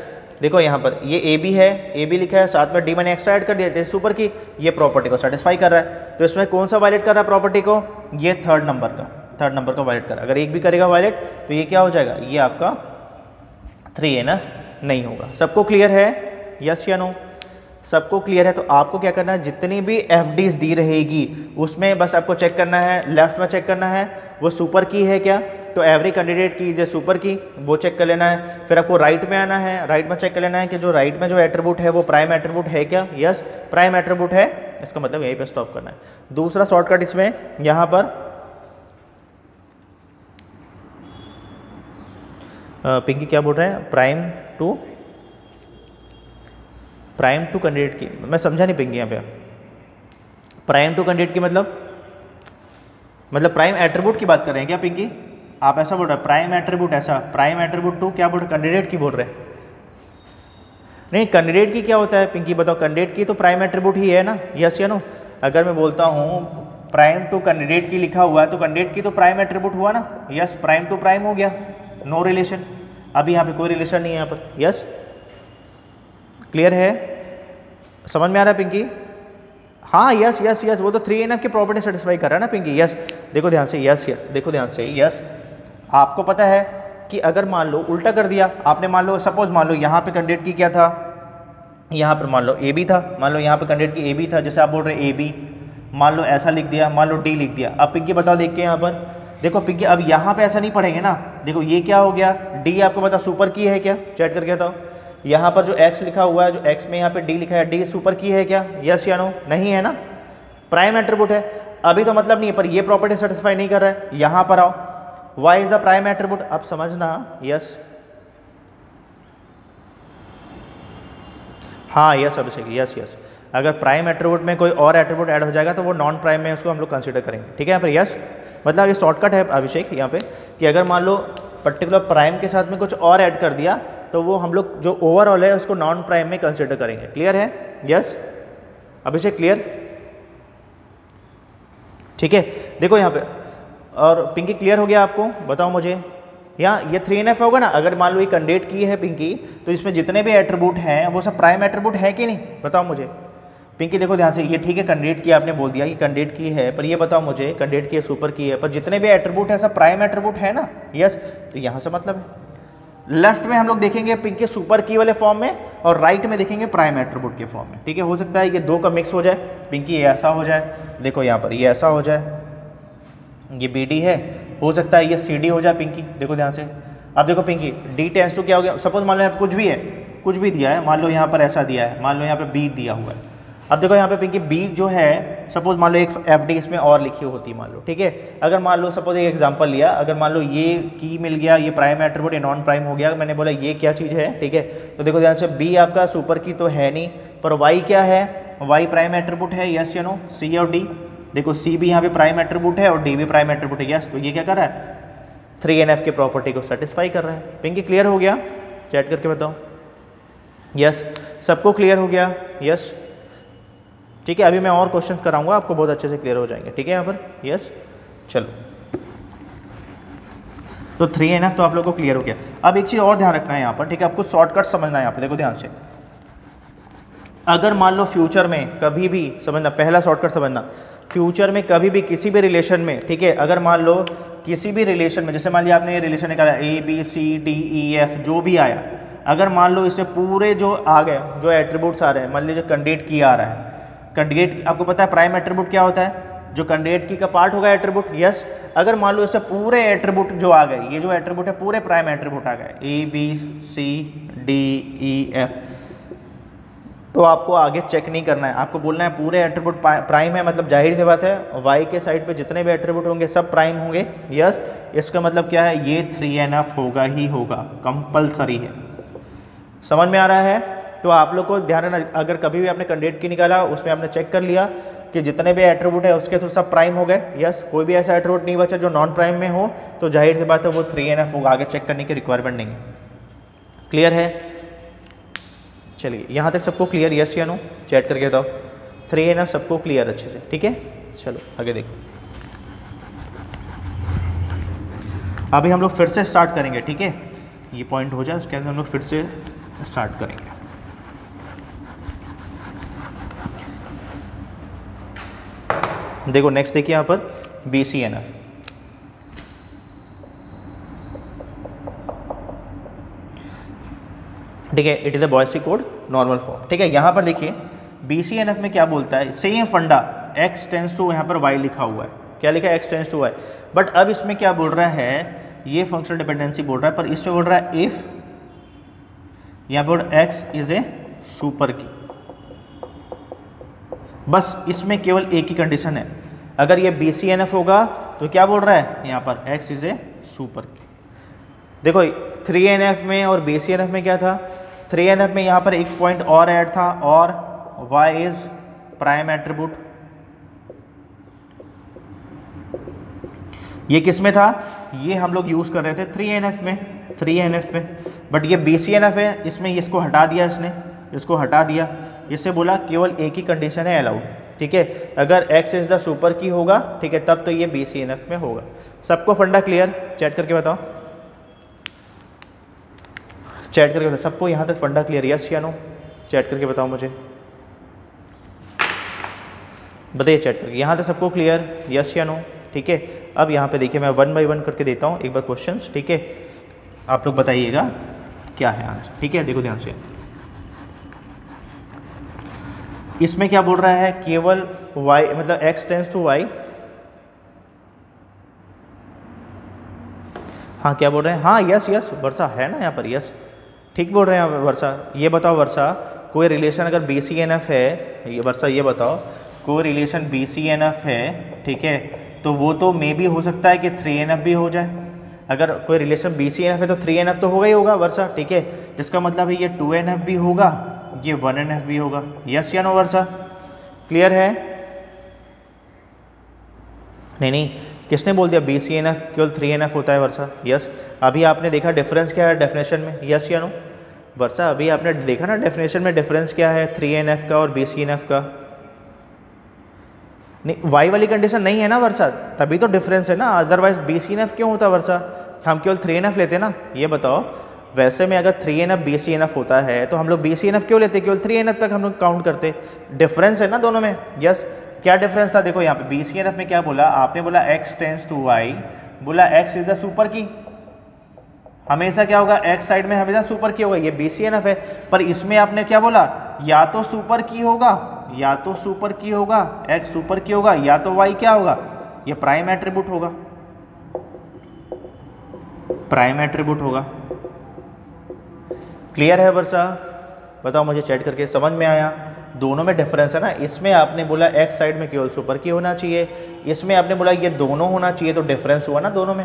Speaker 1: देखो यहाँ पर ये AB है, AB लिखा है, साथ में D मैंने एक्स्ट्रा ऐड कर दिया, सुपर की, ये प्रॉपर्टी को सेटिस्फाई कर रहा है, तो इसमें कौन सा वायलेट कर रहा है प्रॉपर्टी को, ये थर्ड नंबर का वायलेट कर रहा है। अगर एक भी करेगा वायलेट तो ये क्या हो जाएगा, ये आपका 3NF नहीं होगा। सबको क्लियर है, यस या नो, सबको क्लियर है। तो आपको क्या करना है, जितनी भी FDs दी रहेगी उसमें बस आपको चेक करना है, लेफ्ट में चेक करना है वो सुपर की है क्या, तो एवरी कैंडिडेट की जो सुपर की वो चेक कर लेना है। फिर आपको राइट में आना है, राइट में चेक कर लेना है कि जो राइट में जो एट्रीब्यूट है वो प्राइम एट्रीब्यूट है क्या, यस प्राइम एट्रीब्यूट है, इसका मतलब यहीं पे स्टॉप करना है। दूसरा शॉर्टकट इसमें यहाँ पर पिंकी क्या बोल रहे हैं, प्राइम टू कैंडिडेट की, मैं समझा नहीं पिंकी यहाँ पे, प्राइम टू कैंडिडेट की मतलब प्राइम एट्रीब्यूट की बात कर रहे हैं क्या पिंकी, आप ऐसा बोल रहे हैं प्राइम एट्रीब्यूट, ऐसा प्राइम एट्रीब्यूट टू क्या बोल रहे, कैंडिडेट की बोल रहे हैं, नहीं कैंडिडेट की क्या होता है पिंकी बताओ, कैंडिडेट की तो प्राइम एट्रीब्यूट ही है ना, यस या नो। अगर मैं बोलता हूँ प्राइम टू कैंडिडेट की लिखा हुआ है तो कैंडिडेट की तो प्राइम एट्रीब्यूट हुआ ना, यस, प्राइम टू प्राइम हो गया, नो रिलेशन, अभी यहाँ पे कोई रिलेशन नहीं है यहाँ पर, यस क्लियर है, समझ में आ रहा है पिंकी, हाँ यस यस यस, वो तो 3NF की प्रॉपर्टी सेटिस्फाई कर रहा है ना पिंकी। यस देखो ध्यान से, यस यस देखो ध्यान से, यस आपको पता है कि अगर मान लो उल्टा कर दिया आपने, मान लो सपोज मान लो यहाँ पे कैंडिडेट की क्या था, यहाँ पर मान लो ए बी था, मान लो यहाँ पे कैंडिडेट की ए बी था, जैसे आप बोल रहे ए बी, मान लो ऐसा लिख दिया, मान लो डी लिख दिया। अब पिंकी बताओ देख के यहाँ पर, देखो पिंकी अब यहाँ पे ऐसा नहीं पढ़ेंगे ना, देखो ये क्या हो गया, डी आपको बताओ सुपर की है क्या, चैट करके बताओ। यहाँ पर जो एक्स लिखा हुआ है, जो एक्स में यहाँ पे डी लिखा है, डी सुपर की है क्या, यस या नो, नहीं है ना, प्राइम एट्रीब्यूट है। अभी तो मतलब नहीं है, पर ये प्रॉपर्टी सेटिस्फाई नहीं कर रहा है। यहाँ पर आओ, Y is the prime attribute, अब समझना, यस हाँ यस अभिषेक, यस यस, अगर प्राइम एट्रीब्यूट में कोई और एट्रीब्यूट ऐड हो जाएगा तो वो नॉन प्राइम में उसको हम लोग कंसीडर करेंगे, ठीक है। यहाँ पर यस मतलब ये शॉर्टकट है अभिषेक यहाँ पे, कि अगर मान लो पर्टिकुलर प्राइम के साथ में कुछ और ऐड कर दिया तो वो हम लोग जो ओवरऑल है उसको नॉन प्राइम में कंसीडर करेंगे। क्लियर है, यस अभिषेक क्लियर, ठीक है। देखो यहाँ पे, और पिंकी क्लियर हो गया आपको, बताओ मुझे, यहाँ ये 3NF होगा ना, अगर मान लो ये कैंडिडेट की है पिंकी, तो इसमें जितने भी एट्रीब्यूट हैं वो सब प्राइम एट्रीब्यूट है कि नहीं, बताओ मुझे। पिंकी देखो ध्यान से, ये ठीक है कैंडिडेट की आपने बोल दिया कि कैंडिडेट की है, पर ये बताओ मुझे कैंडिडेट की है, सुपर की है, पर जितने भी एट्रीब्यूट है सब प्राइम एट्रीब्यूट है ना, यस। तो यहाँ से मतलब है, लेफ्ट में हम लोग देखेंगे पिंकी सुपर की वाले फॉर्म में, और राइट में देखेंगे प्राइम एट्रीब्यूट के फॉर्म में, ठीक है। हो सकता है ये दो का मिक्स हो जाए, पिंकी ये ऐसा हो जाए, देखो यहाँ पर ये ऐसा हो जाए, ये BD है, हो सकता है ये CD हो जाए पिंकी, देखो ध्यान से। अब देखो पिंकी D टेंस टू क्या हो गया, सपोज मान लो यहाँ पर कुछ भी है, कुछ भी दिया है, मान लो यहाँ पर ऐसा दिया है, मान लो यहाँ पे B दिया हुआ है। अब देखो यहाँ पे पिंकी B जो है, सपोज मान लो एक FD इसमें और लिखी होती मान लो, ठीक है। अगर मान लो सपोज एक एग्जांपल लिया, अगर मान लो ये की मिल गया, ये प्राइम एट्रीब्यूट, ये नॉन प्राइम हो गया, मैंने बोला ये क्या चीज़ है, ठीक है। तो देखो ध्यान से, B आपका सुपर की तो है नहीं, पर Y क्या है, Y प्राइम एट्रीब्यूट है, यस या नो, C और D, देखो C भी यहाँ पे प्राइम एट्रीब्यूट है और D भी प्राइम एट्रीब्यूट है, यस। तो ये क्या कर रहा है, 3NF की प्रॉपर्टी को सेटिस्फाई कर रहा है। पिंकी क्लियर हो गया, चैट करके बताओ, यस सबको क्लियर हो गया, यस ठीक है। अभी मैं और क्वेश्चंस कराऊंगा, आपको बहुत अच्छे से क्लियर हो जाएंगे, ठीक है यहाँ पर, यस। चलो तो 3NF तो आप लोगों को क्लियर हो गया। अब एक चीज़ और ध्यान रखना है यहाँ पर, ठीक है, आपको शॉर्टकट समझना है यहाँ पर, देखो ध्यान से। अगर मान लो फ्यूचर में कभी भी, समझना पहला शॉर्टकट समझना, फ्यूचर में कभी भी किसी भी रिलेशन में, ठीक है, अगर मान लो किसी भी रिलेशन में, जैसे मान लिया आपने ये रिलेशन निकाला ABCDEF जो भी आया, अगर मान लो इससे पूरे जो आ गए, जो एट्रीब्यूट्स आ रहे हैं, मान लीजिए कैंडिडेट की आ रहा है, कैंडिडेट आपको पता है प्राइम एट्रीब्यूट क्या होता है, जो कैंडिडेट की का पार्ट होगा एट्रीब्यूट, यस। अगर मान लो इससे पूरे एट्रीब्यूट जो आ गए, ये जो एट्रीब्यूट है पूरे प्राइम एट्रीब्यूट आ गए, ABCDEF, तो आपको आगे चेक नहीं करना है, आपको बोलना है पूरे एट्रीब्यूट प्राइम है, मतलब जाहिर सी बात है वाई के साइड पे जितने भी एट्रीब्यूट होंगे सब प्राइम होंगे, यस। इसका मतलब क्या है, ये 3NF होगा ही होगा, कंपलसरी है। समझ में आ रहा है? तो आप लोग को ध्यान रखना, अगर कभी भी आपने कैंडिडेट की निकाला, उसमें आपने चेक कर लिया कि जितने भी एट्रीब्यूट है उसके थ्रू सब प्राइम हो गए, यस। कोई भी ऐसा एट्रीब्यूट नहीं बचा जो नॉन प्राइम में हो, तो जाहिर सी बात है वो 3NF होगा, आगे चेक करने की रिक्वायरमेंट नहीं है। क्लियर है? चलिए यहाँ तक सबको क्लियर, यस या नो, चैट करके बताओ। 3NF सबको क्लियर अच्छे से, ठीक है। चलो आगे देखो, अभी हम लोग फिर से स्टार्ट करेंगे, ठीक है। ये पॉइंट हो जाए उसके अंदर हम लोग फिर से स्टार्ट करेंगे। देखो नेक्स्ट देखिए यहाँ पर BCNF, ठीक है, it is a बॉयसी code normal form, ठीक है। यहाँ पर देखिए BCNF में क्या बोलता है, सेम फंडा, x टेंस टू, यहाँ पर y लिखा हुआ है, क्या लिखा है, x tends to y, but अब इसमें क्या बोल रहा है, ये फंक्शनल डिपेंडेंसी बोल रहा है, पर इसमें बोल रहा है इफ, यहाँ पर x इज ए सुपर की, बस इसमें केवल एक ही कंडीशन है, अगर ये BCNF होगा तो क्या बोल रहा है यहाँ पर, x इज ए सुपर की। देखो 3NF में और BCNF में क्या था, 3NF में यहाँ पर एक पॉइंट और ऐड था, और y इज प्राइम एट्रीब्यूट, ये किस में था, ये हम लोग यूज़ कर रहे थे 3NF में, बट ये BCNF है, इसमें इसको हटा दिया, इसने इसको हटा दिया, इससे बोला केवल एक ही कंडीशन है अलाउड, ठीक है, अगर x इज द सुपर की होगा, ठीक है, तब तो ये BCNF में होगा। सबको फंडा क्लियर, चैट करके बताओ, चैट करके बताओ, सबको यहाँ तक फंडा क्लियर, यस या नो, चैट करके बताओ मुझे। बताइए चैट करके। यहाँ तक सबको क्लियर, यस या नो? ठीक है, अब यहाँ पे देखिए मैं 1 बाय 1 करके देता हूँ एक बार क्वेश्चंस, ठीक है, आप लोग बताइएगा क्या है आंसर, ठीक है। देखो ध्यान से, इसमें क्या बोल रहा है, केवल y मतलब x टेंस टू y, हाँ क्या बोल रहे हैं, हाँ यस यस वर्षा है ना यहाँ पर, यस ठीक बोल रहे हैं वर्षा। ये बताओ वर्षा, कोई रिलेशन अगर BCNF है, ये वर्षा ये बताओ कोई रिलेशन BCNF है, ठीक है, तो वो तो मे भी हो सकता है कि 3NF भी हो जाए। अगर कोई रिलेशन BCNF है तो 3NF तो होगा ही होगा वर्षा, ठीक है, जिसका मतलब है ये 2NF भी होगा, ये 1NF भी होगा, यस या नो वर्षा? क्लियर है? नहीं नहीं, किसने बोल दिया BCNF केवल 3NF होता है वर्षा? यस। अभी आपने देखा डिफरेंस क्या है डेफिनेशन में, यस या नो वर्षा? अभी आपने देखा ना डेफिनेशन में डिफरेंस क्या है 3NF का और BCNF का? नहीं, वाई वाली कंडीशन नहीं है ना वर्षा, तभी तो डिफरेंस है ना, अदरवाइज BCNF क्यों होता वर्षा? हम केवल 3NF लेते ना। ये बताओ वैसे में अगर 3NF BCNF होता है तो हम लोग BCNF क्यों लेते, केवल 3NF तक हम लोग काउंट करते। डिफरेंस है ना दोनों में, यस। क्या डिफरेंस था, देखो यहाँ पे BCNF में क्या बोला आपने, बोला x टेंस टू y, बोला x इज द सुपर की, हमेशा क्या होगा x साइड में हमेशा सुपर की होगा, ये BCNF है। पर इसमें आपने क्या बोला, या तो सुपर की होगा, या तो सुपर की होगा, x सुपर की होगा, या तो y क्या होगा, ये प्राइम एट्रीब्यूट होगा, प्राइम एट्रीब्यूट होगा। क्लियर है वर्षा? बताओ मुझे चैट करके, समझ में आया? दोनों में डिफरेंस है ना, इसमें आपने बोला x साइड में केवल सुपर की होना चाहिए, इसमें आपने बोला ये दोनों होना चाहिए, तो डिफरेंस हुआ ना दोनों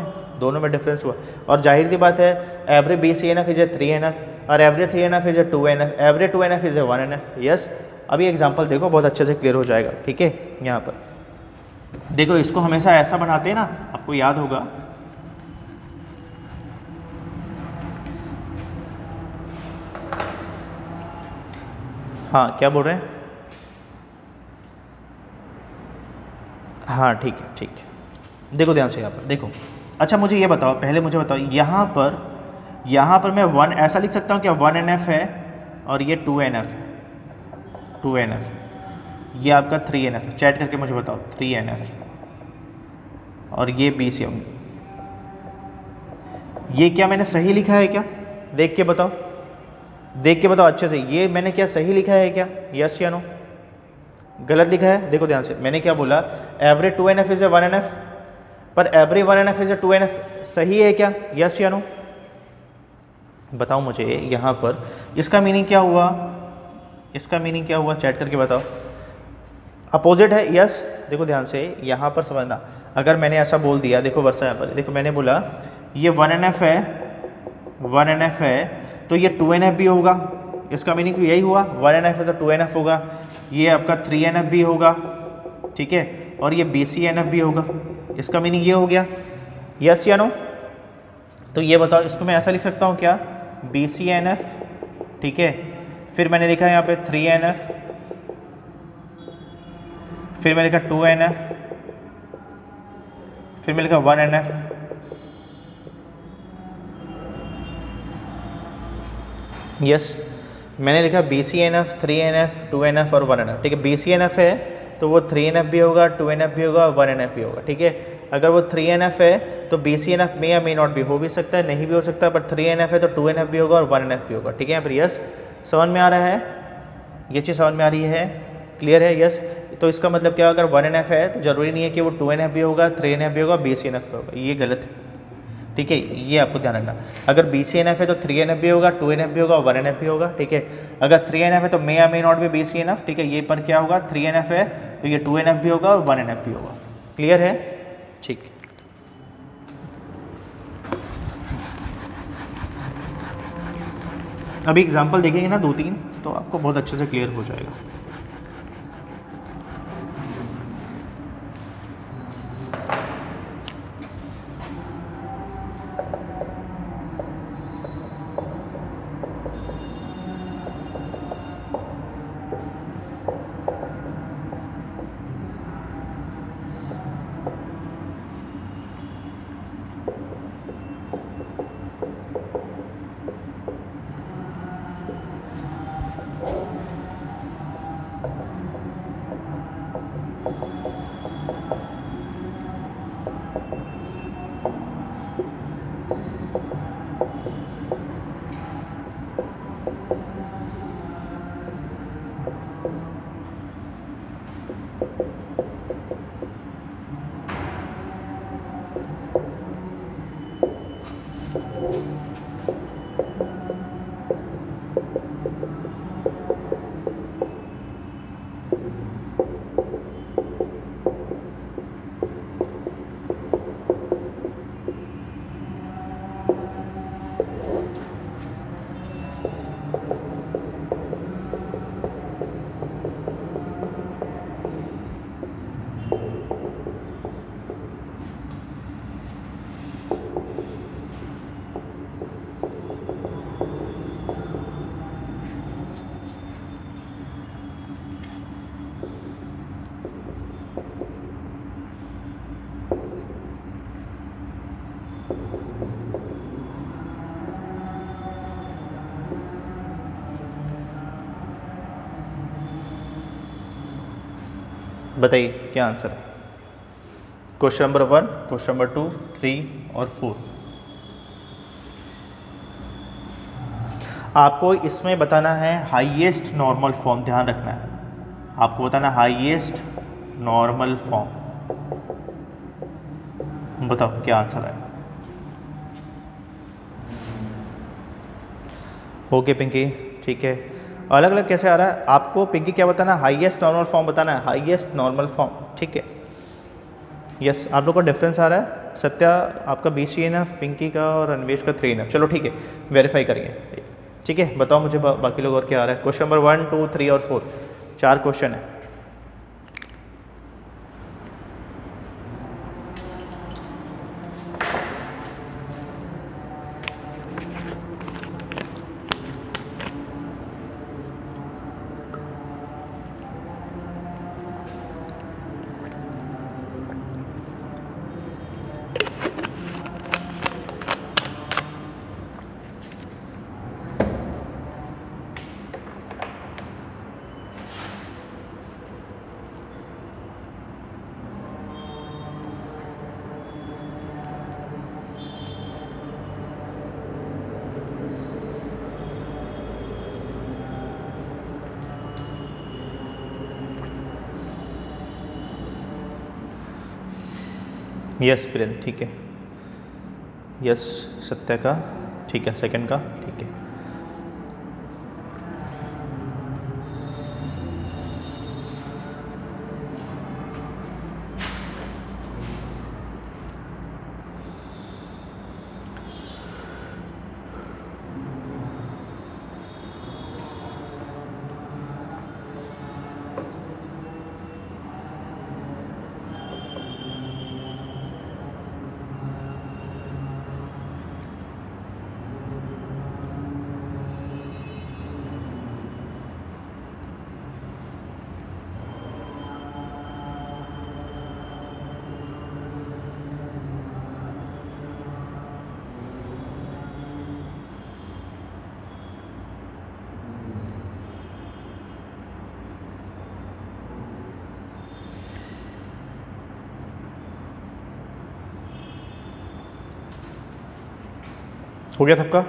Speaker 1: में डिफरेंस हुआ। और जाहिर सी बात है every BCNF is a 3NF और every 3NF is a 2NF, every 2NF is a 1NF, yes. अभी एग्जाम्पल देखो बहुत अच्छे से क्लियर हो जाएगा, ठीक है। यहाँ पर देखो इसको हमेशा ऐसा बनाते हैं ना, आपको याद होगा, हाँ क्या बोल रहे हैं, हाँ ठीक है ठीक है। देखो ध्यान से यहाँ पर देखो, अच्छा मुझे ये बताओ, पहले मुझे बताओ यहाँ पर मैं 1 ऐसा लिख सकता हूँ क्या, 1NF है और ये 2NF है, 2NF, ये आपका 3NF है, चैट करके मुझे बताओ 3NF और ये BCNF, ये क्या मैंने सही लिखा है क्या, देख के बताओ, देख के बताओ अच्छे से, ये मैंने क्या सही लिखा है क्या, यस या नो? गलत लिखा है? देखो ध्यान से, मैंने क्या बोला, every 2NF is a 1NF, पर every 1NF is a 2NF, सही है क्या, यस या नो? बताओ मुझे यहाँ पर इसका मीनिंग क्या हुआ, इसका मीनिंग क्या हुआ, चैट करके बताओ। अपोजिट है, यस। देखो ध्यान से यहाँ पर समझना, अगर मैंने ऐसा बोल दिया, देखो वर्षा यहाँ पर देखो मैंने बोला ये 1NF है, 1NF है तो ये 2NF भी होगा, इसका मीनिंग तो यही हुआ, 1NF है तो 2NF होगा, ये आपका 3NF भी होगा, ठीक है, और ये BCNF भी होगा, इसका मीनिंग ये हो गया, यस या नो? तो ये बताओ इसको मैं ऐसा लिख सकता हूँ क्या, BCNF, ठीक है, फिर मैंने लिखा यहाँ पे 3NF, फिर मैंने लिखा 2NF, फिर मैंने लिखा 1NF, यस। मैंने लिखा BCNF, 3NF, 2NF और 1NF, ठीक है। BCNF है तो वो 3NF भी होगा, 2NF भी होगा, 1NF भी होगा, ठीक है। अगर वो 3NF है तो BCNF में या मे नॉट भी हो भी सकता है, नहीं भी हो सकता, पर 3NF है तो 2NF भी होगा और 1NF भी होगा, ठीक है। यहाँ पर यस, समझ में आ रहा है, ये चीज़ समझ में आ रही है, क्लियर है, यस। तो इसका मतलब क्या, अगर 1NF है तो ज़रूरी नहीं है कि वो 2NF भी होगा, 3NF भी होगा, BCNF भी होगा, ये गलत है, ठीक है, ये आपको ध्यान रखना। अगर BCNF है तो 3NF भी होगा, 2NF भी होगा, 1NF भी होगा, ठीक है। अगर 3NF है तो मे या मे नॉट भी BCNF, ठीक है, ये पर क्या होगा, 3NF है तो ये 2NF भी होगा और 1NF भी होगा, क्लियर है, ठीक। अभी एग्जाम्पल देखेंगे ना 2-3 तो आपको बहुत अच्छे से क्लियर हो जाएगा। बताइए क्या आंसर है। क्वेश्चन नंबर 1, क्वेश्चन नंबर 2, 3 और 4। आपको इसमें बताना है हाईएस्ट नॉर्मल फॉर्म, ध्यान रखना है आपको बताना हाईएस्ट नॉर्मल फॉर्म। बताओ क्या आंसर है। ओके पिंकी, ठीक है। अलग अलग कैसे आ रहा है आपको पिंकी, क्या बताना है, हाईएस्ट नॉर्मल फॉर्म बताना है, हाईएस्ट नॉर्मल फॉर्म, ठीक है। यस, आप लोग का डिफरेंस आ रहा है। सत्या आपका BCNF, पिंकी का और अन्वेश का 3NF। चलो ठीक है, वेरीफाई करिए, ठीक है। बताओ मुझे बाकी लोग और क्या आ रहा है। क्वेश्चन नंबर 1, 2, 3 और 4, 4 क्वेश्चन है। यस प्रियन, ठीक है। यस सत्या का, ठीक है। सेकंड का, ठीक है। हो गया सबका,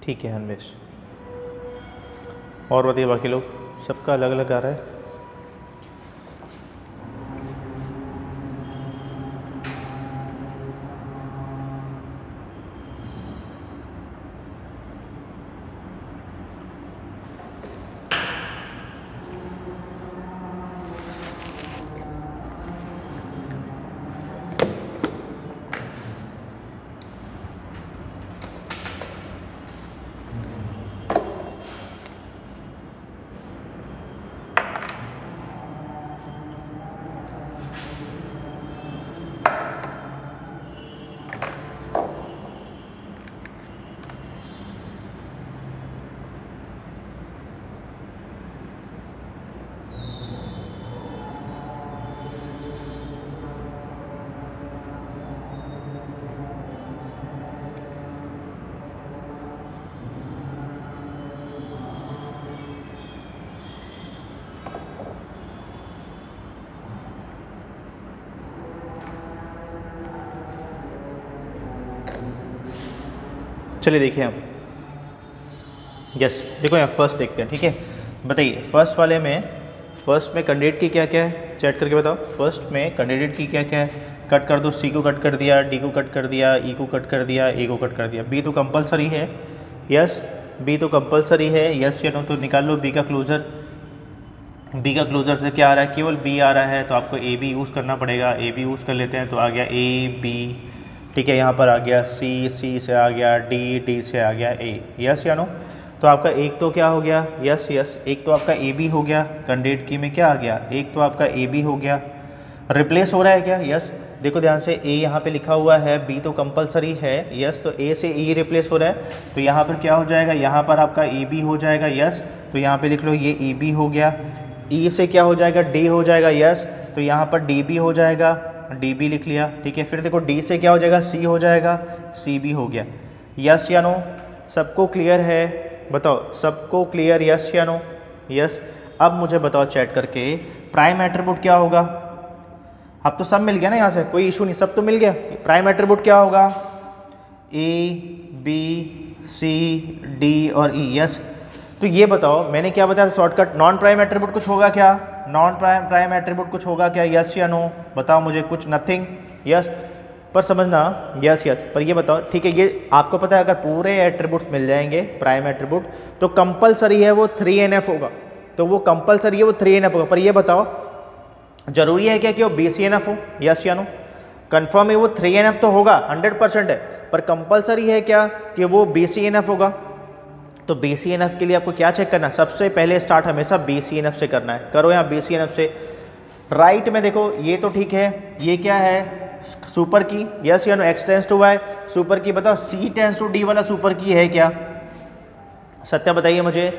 Speaker 1: ठीक है अन्वेश। और बताइए बाकी लोग, सबका अलग अलग आ रहा है। चलिए देखिए आप, यस देखो यहाँ फर्स्ट देखते हैं, ठीक है। बताइए फर्स्ट वाले में, फर्स्ट में कैंडिडेट की क्या क्या है, चैट करके बताओ। फर्स्ट में कैंडिडेट की क्या क्या है, कट कर दो। C को कट कर दिया, D को कट कर दिया, E को कट कर दिया, A को कट कर दिया। B तो कंपलसरी है, यस B तो कंपलसरी है, यस या नो। तो निकाल लो B का क्लोजर। B का क्लोजर से क्या आ रहा है, केवल B आ रहा है, तो आपको AB यूज़ करना पड़ेगा। AB यूज़ कर लेते हैं, तो आ गया AB, ठीक है। यहाँ पर आ गया C से आ गया D से आ गया A, यस या नो। तो आपका एक तो क्या हो गया, यस यस, एक तो आपका AB हो गया। कैंडिडेट की में क्या आ गया, एक तो आपका AB हो गया। रिप्लेस हो रहा है क्या, यस। देखो ध्यान से, A यहाँ पे लिखा हुआ है, B तो कंपलसरी है, यस। तो A से E रिप्लेस हो रहा है, तो यहाँ पर क्या हो जाएगा, यहाँ पर आपका AB हो जाएगा, यस। तो यहाँ पे लिख लो ये EB हो गया। E से क्या हो जाएगा, D हो जाएगा, यस। तो यहाँ पर DB हो जाएगा, DB लिख लिया, ठीक है। फिर देखो D से क्या हो जाएगा, C हो जाएगा, CB हो गया। यस या नो, सबको क्लियर है, बताओ सबको क्लियर, यस या नो। यस, अब मुझे बताओ चैट करके प्राइम एट्रीब्यूट क्या होगा। अब तो सब मिल गया ना, यहाँ से कोई इशू नहीं, सब तो मिल गया। प्राइम एट्रीब्यूट क्या होगा, ए बी सी डी और ई। यस, तो ये बताओ मैंने क्या बताया था शॉर्टकट, नॉन प्राइम एट्रीब्यूट कुछ होगा क्या, नॉन प्राइम एट्रीब्यूट कुछ होगा क्या, यस या नो, बताओ मुझे, कुछ, नथिंग। यस, पर समझना, यस यस, पर ये बताओ ठीक है, ये आपको पता है अगर पूरे एट्रीब्यूट्स मिल जाएंगे प्राइम एट्रीब्यूट तो कंपलसरी है वो 3NF होगा, तो वो कंपलसरी है वो 3NF होगा। पर ये बताओ जरूरी है क्या कि वो BCNF हो, यस या नो, कंफर्म है वो 3NF तो होगा 100% है, पर कंपलसरी है क्या कि वो BCNF होगा। तो BCNF के लिए आपको क्या चेक करना है, सबसे पहले स्टार्ट हमेशा BCNF से करना है। करो यहाँ BCNF से, राइट में देखो ये तो ठीक है, ये क्या है सुपर की, यस या no, x tends to y super key, बताओ c टेंस टू d वाला सुपर की है क्या, सत्या बताइए मुझे।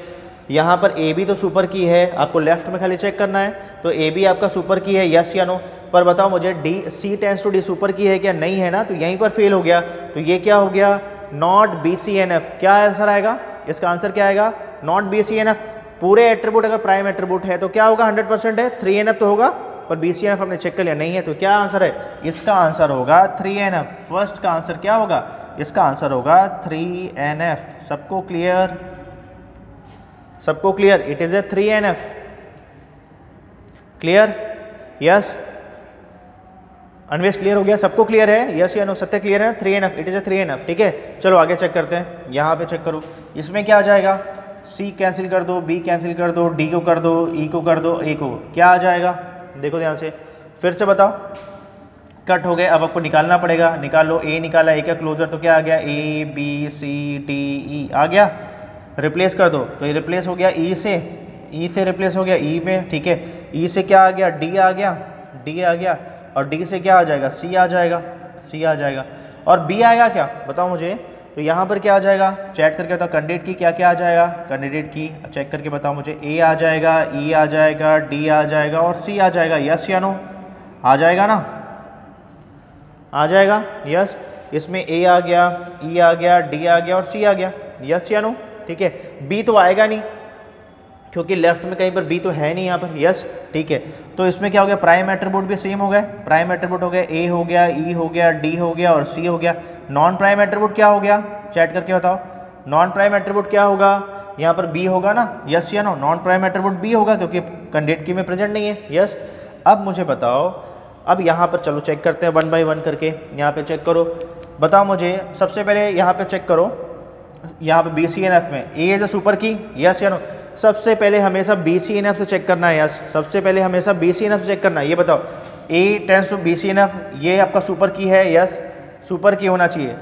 Speaker 1: यहाँ पर ए बी तो सुपर की है, आपको लेफ्ट में खाली चेक करना है, तो ए बी आपका सुपर की है, यस या नो। पर बताओ मुझे D C tends to D super key है क्या, नहीं है ना, तो यहीं पर फेल हो गया। तो ये क्या हो गया, नॉट BCNF। क्या आंसर आएगा इसका, आंसर क्या आएगा, नॉट BCNF। पूरे एट्रीब्यूट अगर प्राइम एट्रीब्यूट है तो क्या होगा, 100% है, 3NF तो होगा, पर BCNF हमने चेक कर लिया नहीं है, तो क्या आंसर है, इसका आंसर होगा 3NF। फर्स्ट का आंसर क्या होगा, इसका आंसर होगा 3NF। सबको क्लियर, सबको clear, it is a 3NF, clear, yes Anvesh clear हो गया, सबको क्लियर है, यस या नो, सत्य क्लियर है, 3NF, it is a 3NF। ठीक है, चलो आगे चेक करते हैं, यहाँ पे चेक करो, इसमें क्या आ जाएगा, C कैंसिल कर दो, B कैंसिल कर दो, D को कर दो, E को कर दो, A को, क्या आ जाएगा, देखो ध्यान से, फिर से बताओ, कट हो गए, अब आपको निकालना पड़ेगा, निकाल लो, A निकाला, A का क्लोजर, तो क्या आ गया, A B C D E आ गया, रिप्लेस कर दो, तो ये रिप्लेस हो गया E से रिप्लेस हो गया E में, ठीक है, E से क्या आ गया, D आ गया, D आ गया, और D से क्या आ जाएगा, C आ जाएगा, C आ जाएगा, और B आएगा क्या, बताओ मुझे। तो यहाँ पर क्या आ जाएगा, चैट करके बताओ, कैंडिडेट की क्या क्या आ जाएगा, कैंडिडेट की चेक करके बताओ मुझे, A आ जाएगा, E आ जाएगा, D आ जाएगा और C आ जाएगा, यस या नो, आ जाएगा ना, आ जाएगा, यस, इसमें A आ गया, E आ गया, D आ गया और C आ गया, यस या नो, ठीक है। B तो आएगा नहीं क्योंकि लेफ्ट में कहीं पर B तो है नहीं यहाँ पर, यस, ठीक है। तो इसमें क्या हो गया, प्राइम एट्रीब्यूट भी सेम हो गए, प्राइम एट्रीब्यूट हो गए, A हो गया, E हो गया, D हो गया और C हो गया। नॉन प्राइम एट्रीब्यूट क्या हो गया, चैट करके बताओ, नॉन प्राइम एट्रीब्यूट क्या होगा, यहाँ पर B होगा ना, यस या no, non prime attribute B होगा क्योंकि कैंडिडेट की में प्रेजेंट नहीं है, यस। अब मुझे बताओ, अब यहाँ पर चलो चेक करते हैं 1 बाय 1 करके, यहाँ पे चेक करो, बताओ मुझे, सबसे पहले यहाँ पे चेक करो, यहाँ पे BCNF में A as a super key, yes या नो, सबसे पहले हमेशा BCNF से चेक करना है, यस, सबसे पहले हमेशा BCNF से चेक करना है। ये बताओ A टेंस टू BCNF, ये आपका सुपर की है, यस, सुपर की होना चाहिए।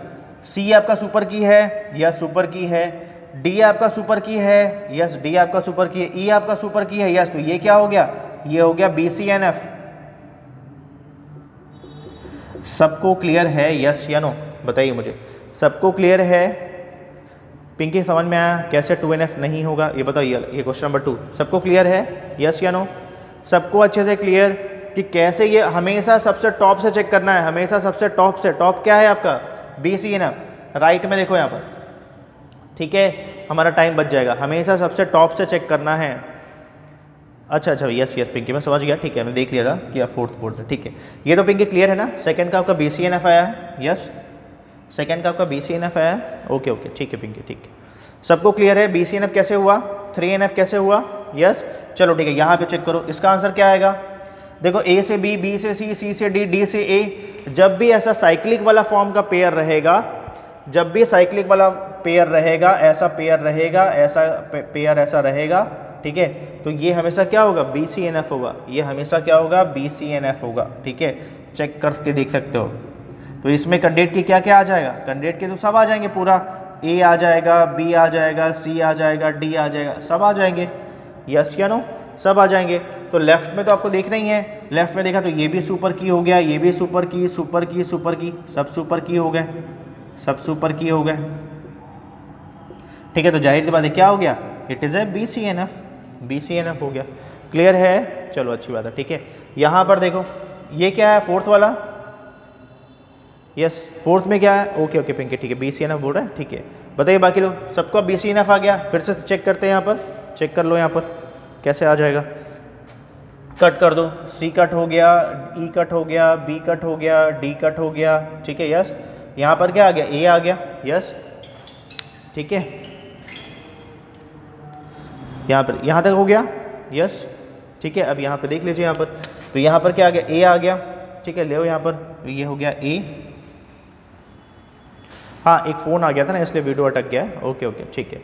Speaker 1: C आपका सुपर की है, यस, सुपर की है। D आपका सुपर की है, यस, D आपका सुपर की है। E आपका सुपर की है, यस, तो ये क्या हो गया, ये हो गया BCNF। सबको क्लियर है, यस या नो, बताइए मुझे, सबको क्लियर है। पिंकी समझ में आया कैसे 2NF नहीं होगा, ये बताइए, ये क्वेश्चन नंबर 2 सबको क्लियर है, यस या नो, सबको अच्छे से क्लियर कि कैसे ये हमेशा सबसे टॉप से चेक करना है, हमेशा सबसे टॉप से, टॉप क्या है आपका BCNF, राइट में देखो यहाँ पर, ठीक है, हमारा टाइम बच जाएगा, हमेशा सबसे टॉप से चेक करना है। अच्छा अच्छा, यस यस पिंकी मैं समझ गया, ठीक है, मैं देख लिया था कि आप 4th बोर्ड है, ठीक है, ये तो पिंकी क्लियर है ना। सेकंड का आपका BCNF आया है, यस, सेकंड का आपका BCNF आया है, ओके ओके, ठीक है पिंकी, ठीक है, सबको क्लियर है। BCNF कैसे हुआ, 3NF कैसे हुआ, यस, चलो ठीक है, यहाँ पे चेक करो, इसका आंसर क्या आएगा, देखो A से B, B से C, C से D, D से A, जब भी ऐसा साइक्लिक वाला फॉर्म का पेयर रहेगा, जब भी साइक्लिक वाला पेयर रहेगा, ऐसा पेयर रहेगा, ऐसा पेयर ऐसा रहेगा, ठीक है, तो ये हमेशा क्या होगा, BCNF होगा, ये हमेशा क्या होगा, BCNF होगा, ठीक है, चेक करके देख सकते हो। तो इसमें कैंडिडेट की क्या क्या आ जाएगा, कैंडिडेट के तो सब आ जाएंगे, पूरा A आ जाएगा, B आ जाएगा, C आ जाएगा, D आ जाएगा, सब आ जाएंगे, यस या नो, सब आ जाएंगे। तो लेफ्ट में तो आपको देखना ही है, लेफ्ट में देखा तो ये भी सुपर की हो गया, ये भी सुपर की, सुपर की, सुपर की, सब सुपर की हो गए, सब सुपर की हो गए, ठीक है। तो जाहिर सी बात है क्या हो गया, it is a BCNF, BCNF हो गया, क्लियर है, चलो अच्छी बात है, ठीक है। यहाँ पर देखो ये क्या है, 4th वाला, यस, 4th में क्या है, ओके ओके पिंकी, ठीक है, BCNF बोल रहा है, ठीक है, बताइए बाकी लोग, सबको BCNF आ गया, फिर से चेक करते हैं, यहाँ पर चेक कर लो, यहाँ पर कैसे आ जाएगा? कट कर दो, सी कट हो गया, ई कट हो गया, बी कट हो गया, डी कट हो गया, ठीक है यस। यहाँ पर क्या आ गया? ए आ गया, यस, ठीक है। यहाँ तक हो गया, यस, ठीक है। अब यहाँ पे देख लीजिए यहाँ पर, तो यहाँ पर क्या आ गया? ए आ गया, ठीक है। ले यहाँ पर ये हो गया ए। हाँ एक फ़ोन आ गया था ना इसलिए वीडियो अटक गया है। ओके ओके ठीक है।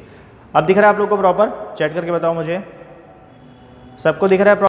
Speaker 1: अब दिख रहा है आप लोग को प्रॉपर? चैट करके बताओ मुझे, सबको दिख रहा है?